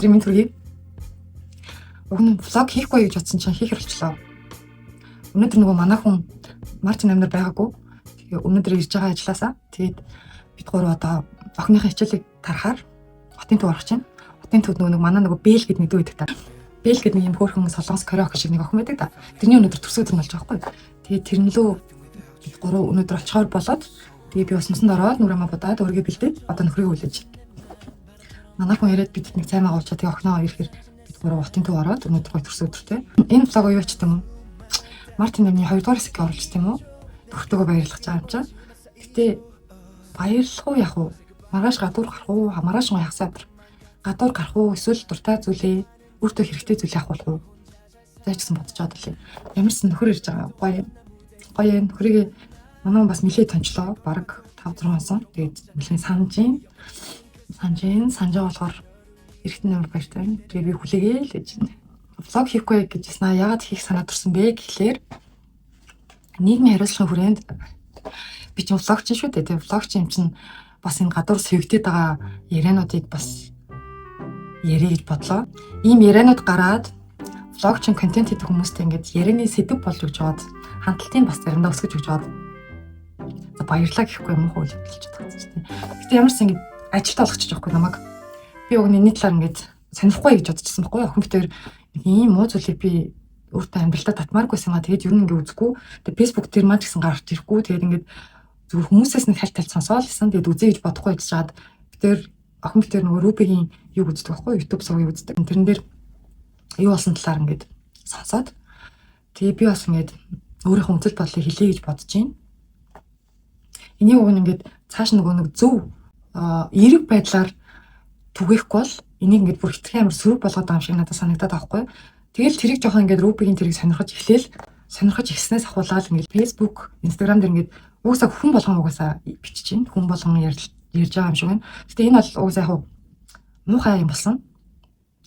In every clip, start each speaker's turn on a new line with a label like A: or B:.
A: Өнөөдрийн минь төргий. Өгнө влог хийхгүй гэж бодсон чинь хийх хэрэгчлээ. Өнөөдөр нөгөө манай хүн Мартин амнаар байгаагүй. Тэгээ өнөөдөр ирж байгаа ажилласаа. Тэгээд бид гурав одоо охиныхаа хичээлийг тарахаар хотын төв орох чинь. Хотын төвд нөгөө манай нөгөө Бэл гэдэг нэг дүү байдаг та. Бэл гэдэг нэг юм хөөрхөн солонгос кaraоke шиг нэг охин байдаг та. Тэрний өнөөдөр төрсөн өдөр нь болж байгаа байхгүй. Тэгээд тэрнлөө бид гурав өнөөдөр очихоор болоод тэгээд би бас мусанд ороод нүрэмэ бодоод өөрийгөө бэлдээд одоо нөхрийгөө хүлээж. Манай хүн ирээд бид нэг цаймаа уучаад тэгээ охиноо ирэхээр бид гурав хотын төв ороод өнөөдөр гой төрсөн өдөртэй. Энэ влог юу ч юм уу? Мартин амны 2 дугаар хэсэг оруулж тийм үү? Төгтөгөө баярлах гэж байгаа юм чинь. Гэтэ баярлах уу яах вэ? Маргааш гадуур гарах уу? Маргааш гоо яхсаа өдр. Гадуур гарах уу? Эсвэл дуртай зүйлээ өөртөө хэрэгтэй зүйл яах болох уу? За ч гэсэн бодож байгаа лээ. Ямар ч нөхөр ирж байгаа. Гоё нөхрийгээ манай бас нэлээд тончлоо. Бараг 5-6 онсон. Тэгээд нэлээд санаж болохоор эргэтэн амар баяртай. Тэгээд би хүлээгээ л гэж байна. Влог хийхгүй гэж яснаа яагаад хийх санаа төрсөн бэ гэхлээр нийгмийн хариуцлагын хүрээнд би ч влогч шүү дээ. Тэгээд влогч юм чинь бас энэ гадуур сэвэгдээд байгаа яриануудыг бас ярих гэж бодлоо. Ийм ярианууд гараад влогч контент хийдэг хүмүүстэй ингээд ярианы сэдв болж өгч жоод хандлтын бас заримдаа өсгөж өгч жоод за баярлаа гэхгүй юм уу хөл хэлж чадах гэсэн. Гэтэ ямар ч ингэ ажилд олгочих жоохгүй намайг. Би өгний талаар ингээд сонирхгүй гэж бодчихсон байхгүй охин битээр ийм муу зүйлийг би өөртөө амьдралдаа татмааргүйсэн маа. Тэгээд ер нь ингээ үзэхгүй. Тэгээд Facebook дээр маань ч гэсэн гарч ирэхгүй. Тэгээд ингээд зөвхөн хүмүүсээс нэг хальт сонсоод лсэн. Тэгээд үзье гэж бодохгүй гэж чаад битээр охин битээр нөгөө Рубигийн юг үздэг байхгүй YouTube сувгийг үздэг. Тэрэн дээр юу болсон талаар ингээд сонсоод тэгээд би бас ингээд өөрийнхөө үзэл бодлыг хэлье гэж бодож байна. Энийг уг нь ингээд цааш нөгөө нэг зөв эерэг байдлаар түгээхгүй бол энийг ингээд бүр хитрхи амар сөрөг болгоод байгаа юм шиг надад санагдаад байхгүй. Тэгэл тэрийг жоохон ингээд Рубигийн тэрийг сонирхож эхлэснээс ахуулаад ингээд Facebook, Instagram дээр ингээд уусаа хүн болгон угаасаа бичиж чинь хүн болгон ярьж байгаа юм шиг байна. Гэтэ энэ бол уусаа яг муухай юм болсон.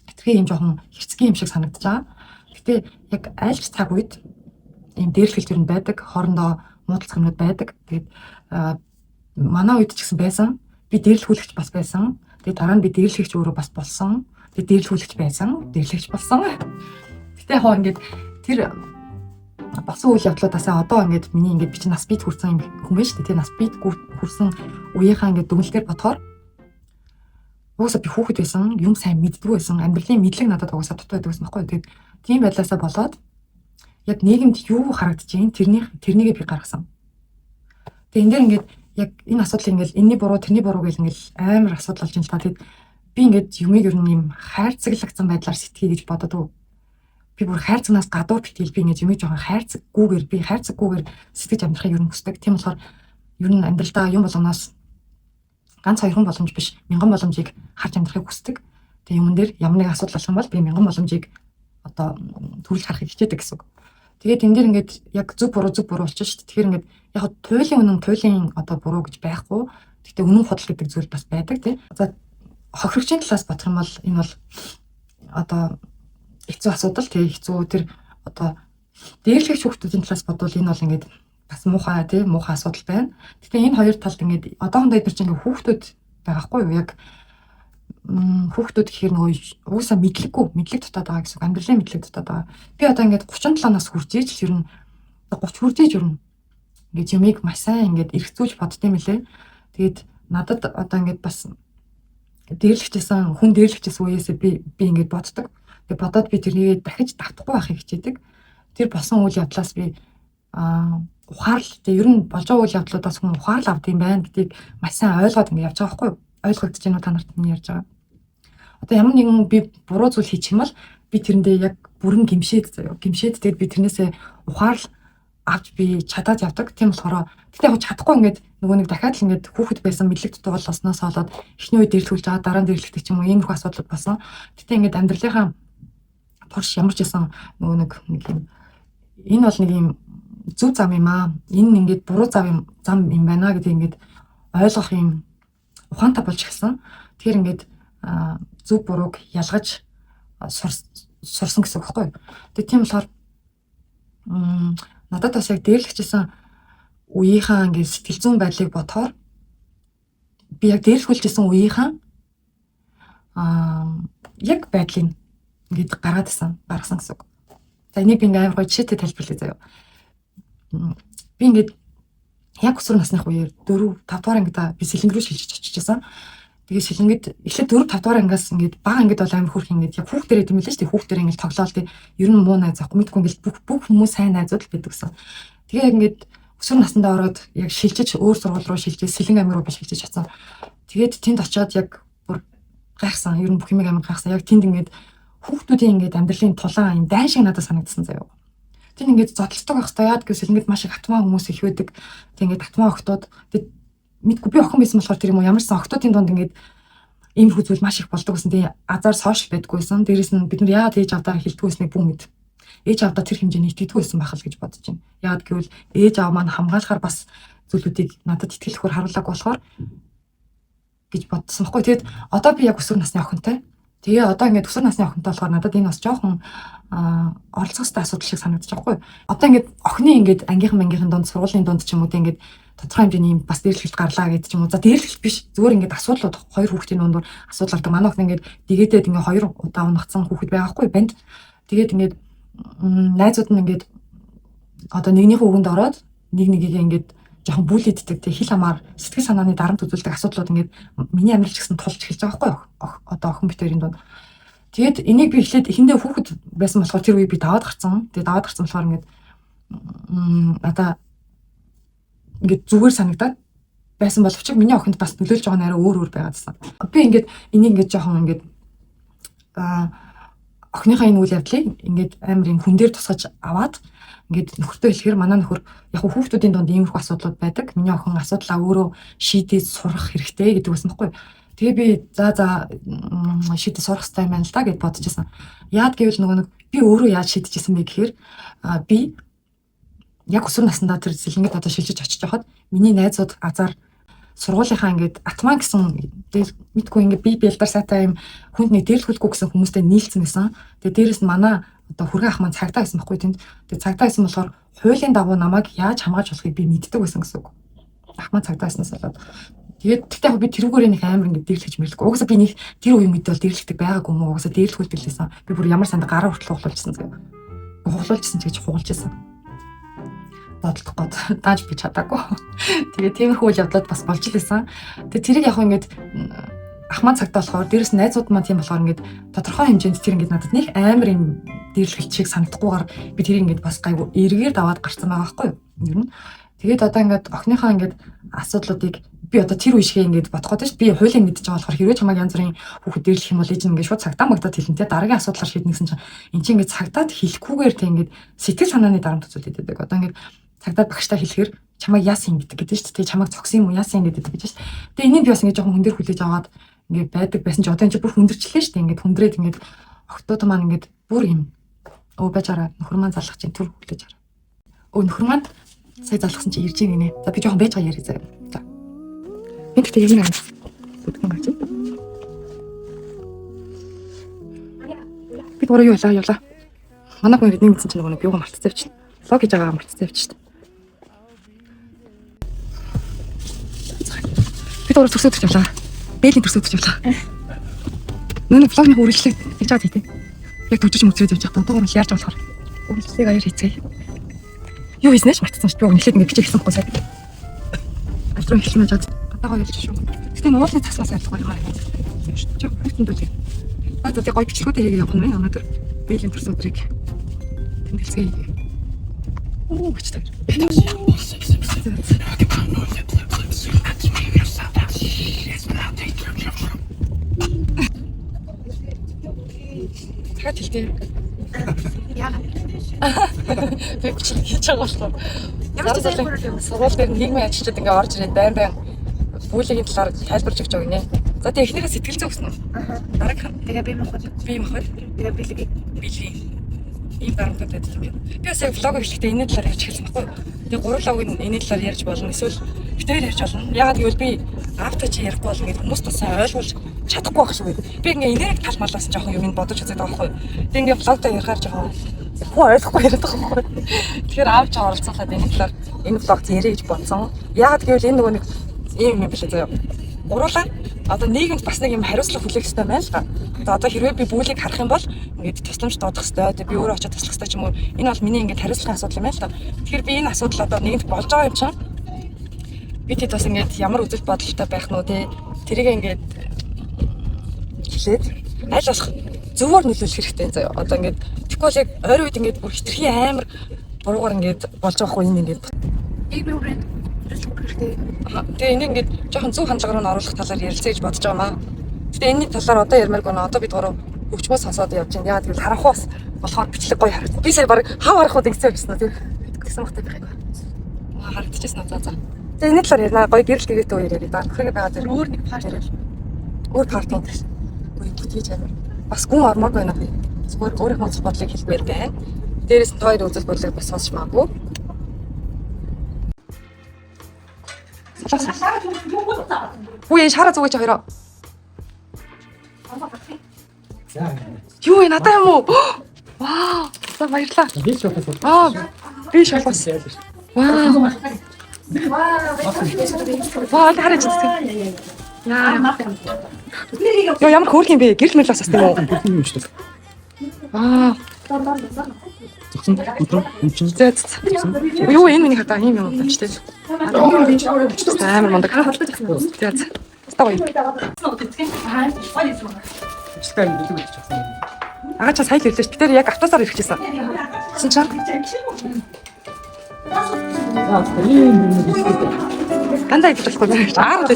A: Хитрхи юм жоохон хэрцгий юм шиг санагдаж байгаа. Гэтэ яг аль ч цаг үед ийм дээрлэх хэлбэр нь байдаг, хоорондоо муудалцах юмнууд байдаг. Тэгээд манай үед ч гэсэн байсан. Би дээрлэхүүлэгч бас байсан. Тэгээд дараа нь би дээрлэгч өөрөө бас болсон. Тэгээд дээрлэхүүлэгч байсан. Дээрлэгч болсон. Гэтэ яг ингээд тэр басан үйл явдлуудаасаа одоо ингээд миний ингээд би чи нас бит хүрсэн юм хүн байна шүү дээ. Тэгээд нас бит хүрсэн үеийнхаа ингээд дүнлэгээр бодохоор уусаа би хүүхэд байсан, юм сайн мэддэггүй байсан. Амьдралын мэдлэг надад уусаа дутуу байдаг байсан байхгүй. Тэгээд тийм байдлаасаа болоод яг нийгэмд юу харагдаж байна тэрнийгээ би гаргасан. Тэгээд энэ дээр ингээд яг энэ асуудал ингээл энэний буруу тэрний буруу гэл ингээл амар асуудал болж байна л та. Тэгээд би ингээд юмыг ер нь юм хайрцаглагцсан байдлаар сэтгэе гэж бодод. Би бүр хайрцагнаас гадуур битэл би ингээд юмыг жоохон хайрцаггүйгээр сэтгэж амьдрахыг ер нь хүсдэг. Тийм болохоор ер нь амьдралдаа юм болгоноос ганц 2 боломж биш 1000 боломжийг харж амьдрахыг хүсдэг. Тэгээ юмн дээр ямар нэг асуудал болох юм бол би 1000 боломжийг одоо төрүүлж харахыг хичээдэг гэсэн үг. Тэгээд энэ дээр ингээд яг зөв буруу болчих шүү дээ. Тэгэхээр ингээд яг туйлын одоо буруу гэж байхгүй. Гэхдээ үнэн худал гэдэг зүйл бас байдаг тий. За хохирогчийн талаас бодох юм бол энэ бол одоо хэцүү асуудал тий хэцүү тэр одоо дээрлэгч хүүхдүүдийн талаас бодвол энэ бол ингээд бас муухай асуудал байна. Гэхдээ энэ хоёр талд ингээд одоохондоо эдгээр чинь хүүхдүүд байгаахгүй юу яг хүүхдүүд гэхээр нөгөө уусаа мэдлэг дутаад байгаа гэсэн амьдралын мэдлэг дутаад байгаа. Би одоо ингээд 37 нас хүрч иж ер нь 30 хүрч иж ер нь ингээд юмыг маш сайн ингээд эргцүүлж боддсон мөлий. Тэгээд надад одоо ингээд бас хүн дээрлэгчсэн үеэсээ би ингээд боддог. Тэгээд бодоод би тэрнийг дахиж давтахгүй байхыг хичээдэг. Тэр болсон үйл явдлаас би ухаарл ер нь болж байгаа үйл явдлуудаас хүн ухаарл авд юм байна гэдгийг маш сайн ойлгоод ингээд явж байгаа байхгүй юу? Ойлгогдож байна уу та нарт нь ярьж байгаа. Одоо ямар нэгэн би буруу зүйл хийчих юм бол би тэрэндээ яг бүрэн гимшээд тэгээд би тэрнээсээ ухаарл авч би чадаад явдаг. Тийм болохоор тэгтээ яг чадахгүй ингээд нөгөө нэг дахиад л ингээд хүүхэд байсан мэдлэг дутуу болсноос болоод эхний үед дээрлэхүүлж байгаа дараа нь дээрлэхтэй ч юм уу иймэрхүү асуудал болсон. Тэгтээ ингээд амьдралынхаа турш ямар ч байсан нөгөө нэг юм энэ бол нэг юм зөв зам юм аа. Энэ ингээд буруу зам юм байна гэдэг ингээд ойлгох юм ухаантай болж эхэлсэн. Тэгэхээр ингээд зөв бурууг ялгаж сурсан гэсэн үг байхгүй юу. Тэгээ тийм болохоор надад бас яг дээрлэгчсэн үеийнхаа ингээд сэтгэл зүйн байдлыг бодохоор би яг дээрлэхүүлжсэн үеийнхаа яг байдлыг ингээд гаргасан гэсэн үг. За энийг би ингээд амар гоё жишээтэй тайлбарлая заяа. Би ингээд яг өсвөр насных үеэр 4 5 дугаар ангидаа би сэлэнг рүү шилжиж очиж байсан. Тэгээ сэлэнгэд эхлээд 4 5 дугаар ангиас ингээд бага ангид бол амар хөрх ингээд яг хүүхдэрээ тийм үлээ шүү дээ. Хүүхдэрээ ингээд тоглоол тий. Ер нь муу найз авахгүй мэдгүй ингээд бүх хүмүүс сайн найзууд л байдаг гэсэн. Тэгээ ингээд өсвөр насндаа ороод яг шилжиж өөр сургууль руу шилжиж сэлэн амир руу би шилжиж очсон. Тэгээд тэнд очиод яг бүр гайхсан. Ер нь бүх юм амар гайхсан. Яг тэнд ингээд хүүхдүүдийн ингээд амьдралын тулаан юм дайн шиг надад санагдсан заяа. Тэнд ингээд зодтолдог байх хэрэгтэй. Яад гэвэл ингээд маш их хатмаа хүмүүс их байдаг. Тэг ингээд хатмаа охтууд тэг мэдгүй би охин байсан болохоор тэр юм уу ямарсан охтуудын дунд ингээд ийм хүзүүл маш их болдог гэсэн. Тэг азар сошиал байдгүй байсан. Дээрээс нь бид нар яагаад ээж авдаа хэлдэг байсныг бүгд мэд. Ээж авдаа тэр хэмжээний итгэдэггүй байсан байх л гэж бодож байна. Яагаад гэвэл ээж аав маань хамгаалахаар бас зүйлүүдийг надад итгэлэхээр харуулаг болохоор гэж бодсон байхгүй. Тэгэд одоо би яг өсвөр насны охинтой. Тэгээ одоо ингээд өсвөр насны охинтой болохоор надад энэ бас жоохон оролцохтой асуудал шиг санагдаж байгаа байхгүй. Одоо ингээд охины ингээд ангийнхан дунд сургуулийн дунд ч юм уу ингээд тодорхой хэмжээний юм бас дээрлэлт гарлаа гэдэг ч юм уу. За дээрлэлт биш. Зүгээр ингээд асуудлууд хоёр хүүхдийн дундуур асуудал гардаг. Манай охин ингээд дэгээдээд ингээд 2 удаа унагцсан хүүхэд байгаа байхгүй банд. Тэгээд ингээд найзууд нь ингээд одоо нэгнийхээ үгэнд ороод нэгийг ингээд жоохон бүлэддэг тэг хил хамаар сэтгэл санааны дарамт үзүүлдэг асуудлууд ингээд миний амьдрал ч гэсэн тулж эхэлж байгаа байхгүй одоо охин битэрийн дунд. Тэгээд энийг би эхлээд эхэндээ хүүхэд байсан болохоор тэр үе би даваад гарцсан. Тэгээд даваад гарцсан болохоор ингээд надаа ингээд зүгээр санагдаад байсан боловч миний охинд бас нөлөөлж байгаа нь арай өөр байгаадсан. Би ингээд энийг ингээд жоохон ингээд охиныхаа энэ үйл явдлыг ингээд амар юм хүн дээр тусгаж аваад ингээд нөхөртөө хэлэхээр манай нөхөр яг хүүхдүүдийн дунд иймэрхүү асуудлууд байдаг. Миний охин асуудлаа өөрөө шийдээд сурах хэрэгтэй гэдэг байсан байхгүй. Тэгээ би за шийдэж сурах хэрэгтэй байна л да гэж бодож байсан. Яад гэвэл нөгөө нэг би өөрөө яаж шийдэжсэн бэ гэхээр би яг өсвөр наснда тэр сэлэнгэд одоо шилжиж очиж байхад миний найзууд азар сургуулийнхаа ингээд атман гэсэн мэдгүй ингээд би бэлдар сайтай юм хүнд нэг дээрлэхүүлгүй гэсэн хүмүүстэй нийлцсэн гэсэн. Тэгээ дээрэс нь манай одоо хүргэн ах маань цагтаа байсан байхгүй тэнд. Тэгээ цагтаа байсан болохоор хуулийн дагуу намайг яаж хамгаалж болохыг би мэддэг байсан гэсэн үг. Ах маань цагтаа байснаас болоод тэгээд тэгтээ би тэрүүгээр нэг амар ингээд дээрлэж мэрлэхгүй. Угсаа би нэг тэр үеийн мэдээ бол дээрлэхдэг байгаагүй юм уу? Угсаа дээрлэхүүлдэг лээсэн. Би бүр ямар санд гараа хүртэл хуглуулжсэн заяа. Хуглуулжсэн ч гэж хугалжсэн. Бодлох гот дааж би чадаагүй. Тэгээ тиймэрхүү үйл явдлууд бас болж лээсэн. Тэгээ тэрийг яг ингээд ах маань цагтаа болохоор дээрэс найзууд маань тийм болохоор ингээд тодорхой хэмжээнд тэр ингээд надад нэг амар юм дээрлэлт шиг санагдахгүйгээр би тэрийг ингээд бас гайгүй эргээр даваад гарцсан байгаа байхгүй юу? Ер нь. Тэгээд одоо ингээд охиныхаа ингээд асуудлуудыг би одоо тэр үе шиг ингээд бодох гэдэг шүү. Би хуулийн мэдж байгаа болохоор хэрвээ чамайг янз бүрийн хүүхэд дээрлэх юм бол ээж ингээд шууд цагтаа магтаад хэлнэ те дараагийн асуудлаар шийднэсэн чинь эн чинь ингээд цагтаад хэлэхгүйгээр те ингээд сэтгэл санааны дарамт үзүүлээд байдаг. Одоо ингээд цагтаа багштай хэлэхээр чамайг яасан гэдэг гэдэг шүү дээ. Чамайг цогсон юм уу яасан гэдэг гэж шүү дээ. Тэгээ энийг би бас ингээд жоохон хүн дээр хүлээж аваад ингээд байдаг байсан чи одоо энэ бүр хүндэрчлээ шүү дээ. Ингээд хүндрээд ингээд октод маань ингээд бүр юм бачаараа нөхөр маань залгах чинь түр хүлээж аваа. Нөхөр маань сая залгасан чи ирж гинэ. За би жоохон байж байгаа яриг заяа. За. Энд тэгтээ юм аа. Зүтгэн гаж. Би өөрөө явлаа. Манай хүн ирдэг гэсэн чинь нөгөө юугаа мартцсан явчихна. Лог хийж байгаа мартцсан явчихна. Би өөрөө төрсөд явлаа. Бэйлийн төрсөд явлаа. Нүг влогны үргэлжлэх хийж байгаа тийм. Яг төжиж мөцрөөд явж байгаа. Одоогоор л яарч болохоор үргэлжлэхийг аяар хийцгээе. Юу хийснэж мартсан шүү. Би нэхлээд ингэ бичээхсэн хгүй сайн. Автрын хэлмэж чад. Одоогоор ялж шүү. Гэтэ нуулны таслаас айлтгүй юм аа. Чи бүгд үлээ. Одоо тий гой бичлэгүүдээ хийгээ явах нь өнөөдөр бэйлийн төрсөдрийг тэмдэглэе. Бичдэг. Дахиад хэлтэй. Яа. Би бичлэг хийж байгаа болохоор. Ямар ч зүйл сургууль дээр нийгмийн ажилчид ингээ орж ирээд байн бүлэгийн талаар тайлбарж өгч байгаа гинэ. За тэгээ эхнийхээ сэтгэл зүйн өгсөн үү? Дараагийн тэгээ би махад. Тэгээ бэлгийн. Ийм дарамттай байдаг юм. Би бас яг влог эхлэхдээ энэ талаар ярьж хэлсэн байхгүй. Тэгээ гурлаг энэ талаар ярьж болно. Эсвэл битээр ярьж болно. Ягаад гэвэл би авточ ярихгүй болно гэдэг хүмүүс тусаа ойлгуулж чадахгүй байх шиг байна. Би ингээ энерги тал малаас жоохон юм бодож үзээд байгаа байхгүй. Тэгээ ингээ влогтой ярихаар жоохон хөө ойлгохгүй яриад байгаа байхгүй. Тэгэхээр аавч оролцуулаад энэ талаар энэ влогт яриа гэж бодсон. Ягаад гэвэл энэ нөгөө нэг ийм юм билээ заяа. гуруулаа одоо нийгэмд бас нэг юм хариуцлага хүлээх хэрэгтэй байна л да. Одоо хэрвээ би бүлийг харах юм бол ингээд тусламж доодох хэрэгтэй. Би өөрөө очиж туслах хэрэгтэй ч юм уу. Энэ бол миний ингээд хариуцлагын асуудал юм байна л да. Тэгэхээр би энэ асуудал одоо нийгэмд болж байгаа юм чинь бид хэд бас ингээд ямар үзэл бодолтой байх нь уу те тэрийг ингээд хэлээд аль болох зөвөр нөлөөлөх хэрэгтэй заяа. Одоо ингээд тэгэхгүй бол яг ойр үед ингээд бүр хитрхи амар буруугаар ингээд болж байгаа хгүй энэ ингээд
B: нийгмийн хүрээнд хэрэгтэй.
A: Тэгээ энийг ингээд жоохон зөв хандлагаар нь оруулах талаар ярилцъя гэж бодож байгаа маа. Гэтэ энэний талаар одоо ярмааргүй нэ одоо бид гурав өвчмөө сонсоод явж байна. Яагаад гэвэл харанхуус болохоор бичлэг гоё харагдав. Би сая баг хав харахууд ингэсэн байсан тийм гэсэн мөхтэй байх юм. Харагдчихсан уу за. Тэгээ энэ талаар ярина гоё гэрэл гээтэй үеэр ярив. Нөхрийг байгаа дээр
B: Өөр нэг парт ярил.
A: өөр парт байдаг шин. Гоё бүтгийж амир. Бас гүн ормоор байна би. Зүгээр өөрийнхөө үзэл бодлыг хэлмээр байна. Дээрээс нь хоёр үзэл бодлыг бас сонсч магадгүй. Үе шараа зүгэж хоёроо. Юу вэ надаа юм уу? Вау! За баярлалаа. Би шалгас. Вау! Вау, хараач зүг. Яа, ямар хөөрх юм бэ? Гэрэл мэлээс астай юм уу? Аа. Юу энэ миний хата юм юм ч тийм. Амар мондаг. Тэгээд. Ставай. Агачаа сайн л ирлээ. Тэр яг автобусаар ирэхжсэн. Гэсэн чинь дандаа идэхгүй байна. Аар.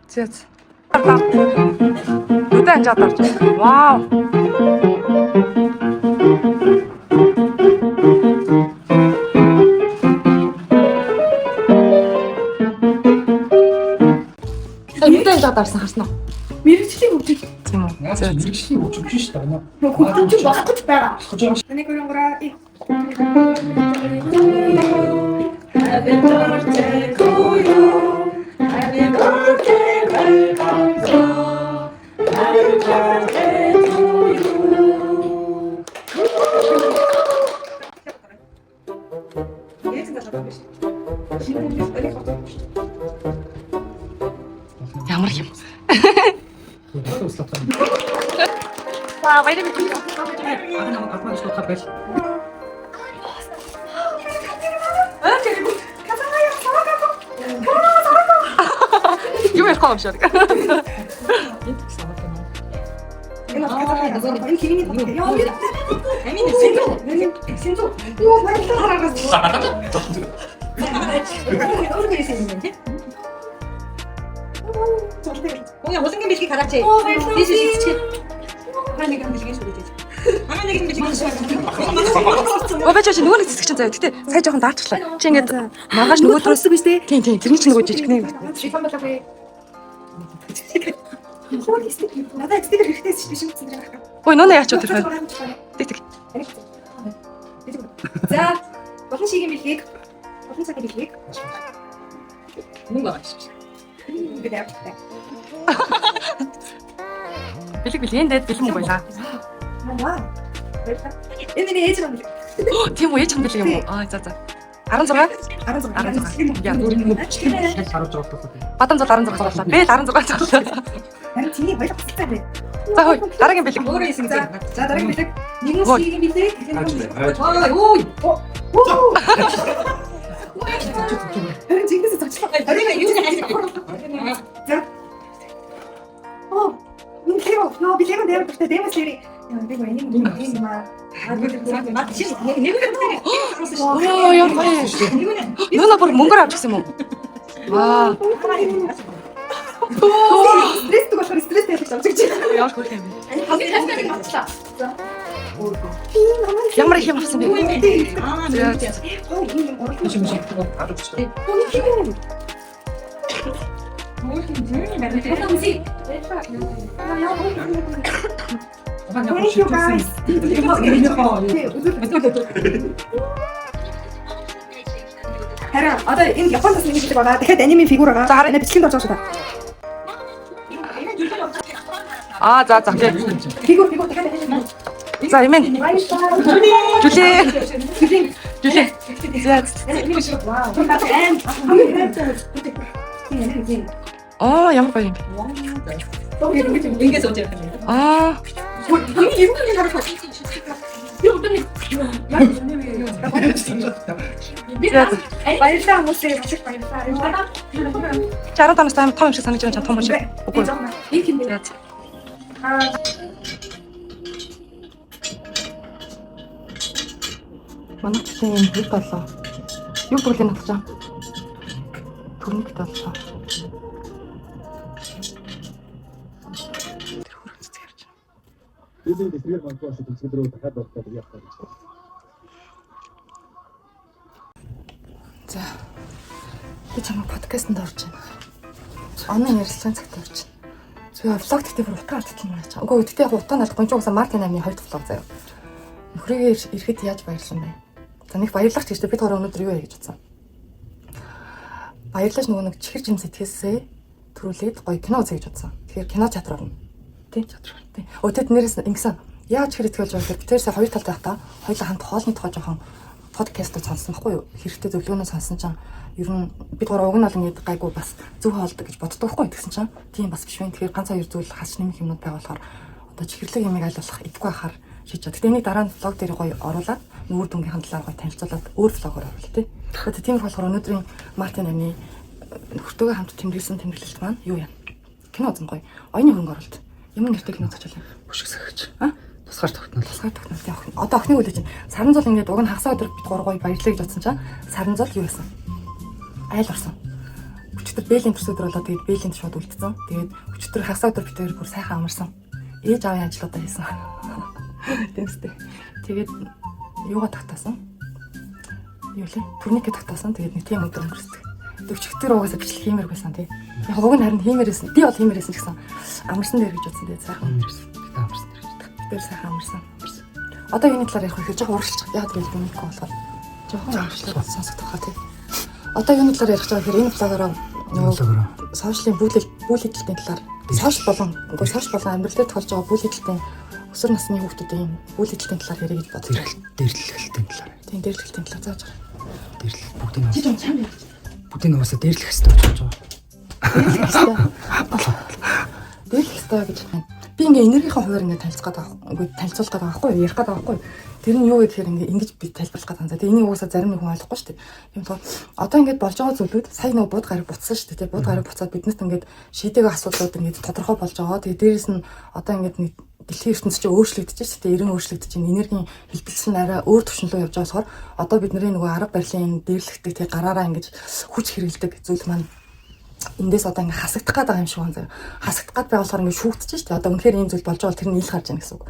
A: Зэц. Үдэн жадарч. Вау. Үдэн жадарсан харсан уу?
B: Мэргэжлийн хөгжил.
A: Тийм үү.
C: Мэргэжлийн хөгжил шүү дээ.
B: Хөгжил болох гэж байгаа. Таны гөрөнгөрөө Happy birthday to you. Happy birthday, welcome to. Happy birthday to you.
A: Ямар юм?
B: Вау, баярлалаа.
A: Юу ярих юм шиг.
D: Ой, 무슨 게 밀기 갈았지?
A: Бабач чи нөгөө нэг цэцэг чинь заяа. Гэтэ сая жоохон даарчлаа. Чи ингээд маргааш нөгөөдрөөс
B: биз дээ.
A: Тийм тэрний чинь нөгөө жижиг нэг.
B: Надад стикер хэрэгтэй шүү дээ шүү дээ.
A: Ой нөө яач тэр. Тэг.
B: За, болон шигийн бэлгийг. Болон цагийн бэлгийг.
D: 뭔가
A: Бэлэг энд бэлэн мөнгө байлаа.
B: Вау. Энэ нэг ээж юм.
A: Тийм үү ээж юм бэлэг юм уу? Аа за. 16. Яа Бадам зул 16 боллоо. Бэл 16 боллоо.
B: Харин тийм хоёул хэвчээ бэ.
A: За хөөе дараагийн бэлэг.
D: 뭐가 있습니까?
B: За дараагийн бэлэг. Нэгэн шигийн бэлэг.
D: 오,
B: Харин жинхэнэ зочлоо.
D: 우리가 이웃에 하지.
B: За. Оо. Нөө бэлэг дээр бүртээ дэмэс лири. Би гоо энийг юм аа.
D: 맞지? 내가
A: Оо яа гоё. Нөө бүр мөнгөөр авчихсан юм уу? Ваа.
B: Стресс болохоор стресстэй явж авч гэж.
A: Ямар хөрх юм бэ?
B: Хасдаг батлаа. За.
A: Ямар их юм авсан бэ?
D: 아,
B: Thank you guys. Харин одоо энэ Японоос нэг зүйл байгаа. Дахиад аниме фигур байгаа. За хараа бичлэгэнд орж байгаа шүү дээ.
A: За
B: Фигур дахиад аниме.
A: За имэн. Жүлээ. Ямар гоё юм.
D: Ингээд сууж явах юм.
B: Баярлалаа хүмүүсээ маш их баярлалаа.
A: 65 настай том юм шиг санагдаж байна том юм шиг. Үгүй.
B: Их юм байна.
A: Манай чинь юм хэд болоо. Юу бүлээн авчаа. Төрөнгөд болоо.
C: Эзэн дэсрэг банкуас төсөлрөө дахиад болоод явах гэж.
A: За. Би чамаа подкастэнд орж байна. Онлайн ярилцлагын цагт орж байна. Тэгээ влог гэхдээ бүр утаа алдсан юм байна. Үгүй гэхдээ яг утаа алдахгүй ч уусаа Мартин амны хоёр влог заяа. Нөхрийгээр ирэхэд яаж баярлсан бэ? За нэг баярлах гэж би тоор өнөөдөр юу яа гэж бодсон. Баярлаж нөгөө нэг чихэр жим сэтгэлсээ төрүүлээд гоё кино үзье гэж бодсон. Тэгэхээр кино театр орно. Тийм театр. Тийм. Өдөд нэрээс ингэсэн. Яаж хэрэг тгүүлж байгаа гэхээр тэрсээ хоёр талтай хата хоёулаа хамт хоолны тухай жоохон подкаст сонсон байхгүй юу? Хэрэгтэй зөвлөгөөнөө сонсон чинь ер нь бид гурав уг нь бол ингэж гайгүй бас зөв хоолдог гэж боддог байхгүй гэсэн чинь тийм бас биш вэ. Тэгэхээр ганц хоёр зүйл хас нэмэх юмнууд байгаа болохоор одоо чихэрлэг ямиг айлуулах идэггүй хахаар шийдэж байгаа. Гэтэ энийг дараа нь влог дээр гоё оруулаад нүүр дүнгийн талаар гоё танилцуулаад өөр влогоор оруулаа тий. Тэгэхээр тийм болохоор өнөөдрийн Мартин амны нөхөртөөгөө хамт тэмдэглэсэн тэмдэглэлт маань юу юм? Кино үзэн гоё. Оюуны хөрөнгө оруулалт. Ямар нэртэй кино зочлоо.
C: Бүшиг сахиж.
A: Тусгаар тогтнол явах. Одоо охины үйл чинь саран зол ингээд уг нь хагасаа өдөр бид гурав гоё баярлаа гэж бодсон чинь саран зол юу байсан? Айл орсон. Өчтөр бэйлийн төрс өдөр болоод тэгээд бэйлийн шууд үлдсэн. Тэгээд өчтөр хагасаа өдөр бид хоёр бүр сайхан амарсан. Ээж аавын ажлуудаа хийсэн. Тэмстэй. Тэгээд юугаа тогтоосон? Юу лээ? Турникээ тогтоосон. Тэгээд нэг тийм өдөр өнгөрсөн. Өчтөр угаасаа бичлэг хиймээр байсан тий. Яг уг нь харин хиймээрсэн. Би бол хиймээрсэн гэсэн амарсан дээр гэж бодсон. Тэгээд сайхан
C: Амарсан. Амарсан.
A: дээр сайхан амарсан. Одоо юуны талаар ярих вэ? Жоохон уралчих. Яг гэж юм их болохоор жоохон амарчлаа сонсогдох хаа тий. Одоо юуны талаар ярих гэж байгаа хэрэг энэ влогороо нөгөө сошиалын бүлэглэлтийн талаар сошиал болон амьдрал дээр тохиолж байгаа бүлэглэлтийн өсвөр насны хүүхдүүдийн бүлэглэлтийн талаар ярих гэж бодлоо.
C: Дээрлэхэлтийн талаар.
A: Тийм дээрлэхэлтийн талаар зааж байгаа.
C: Дээрлэх бүгдийн уусаа дээрлэх хэрэгтэй болж байгаа.
A: Дээрлэх хэрэгтэй гэж байна. Би ингээ энергийнхаа хуваар ингээ танилцуулах гэдэг байхгүй юу? Ярих гэдэг байхгүй юу? Тэр нь юу гэхээр ингээ ингэж би тайлбарлах гэдэг. За тэгээ энийг уусаа зарим нэг хүн ойлгохгүй шүү дээ. Тийм тоо одоо ингээ болж байгаа зүйлүүд сая нөгөө бууд гараг буцсан шүү дээ. Бууд гараг буцаад биднэрт ингээ шийдээг асуудлууд ингээ тодорхой болж байгаа. Тэгээ дээрэс нь одоо ингээ нэг дэлхийн ертөнцийн чинь өөрчлөгдөж шүү дээ. Эрен өөрчлөгдөж чинь энергийн хэлбэлсэн арай өөр түвшин рүү явж байгаа болохоор одоо бидний нөгөө арга барилын дээрлэхтэй тэгээ гараараа ингээ хүч хэрэгэлдэг зүйл маань эндээс одоо ингээ хасагдах гээд байгаа юм шиг байна. Хасагдах гээд байгаа болохоор ингээ шүүгдэж шүү дээ. Одоо үнэхээр ийм зүйл болж байгаа бол тэр нь ил гарч ийн гэсэн үг.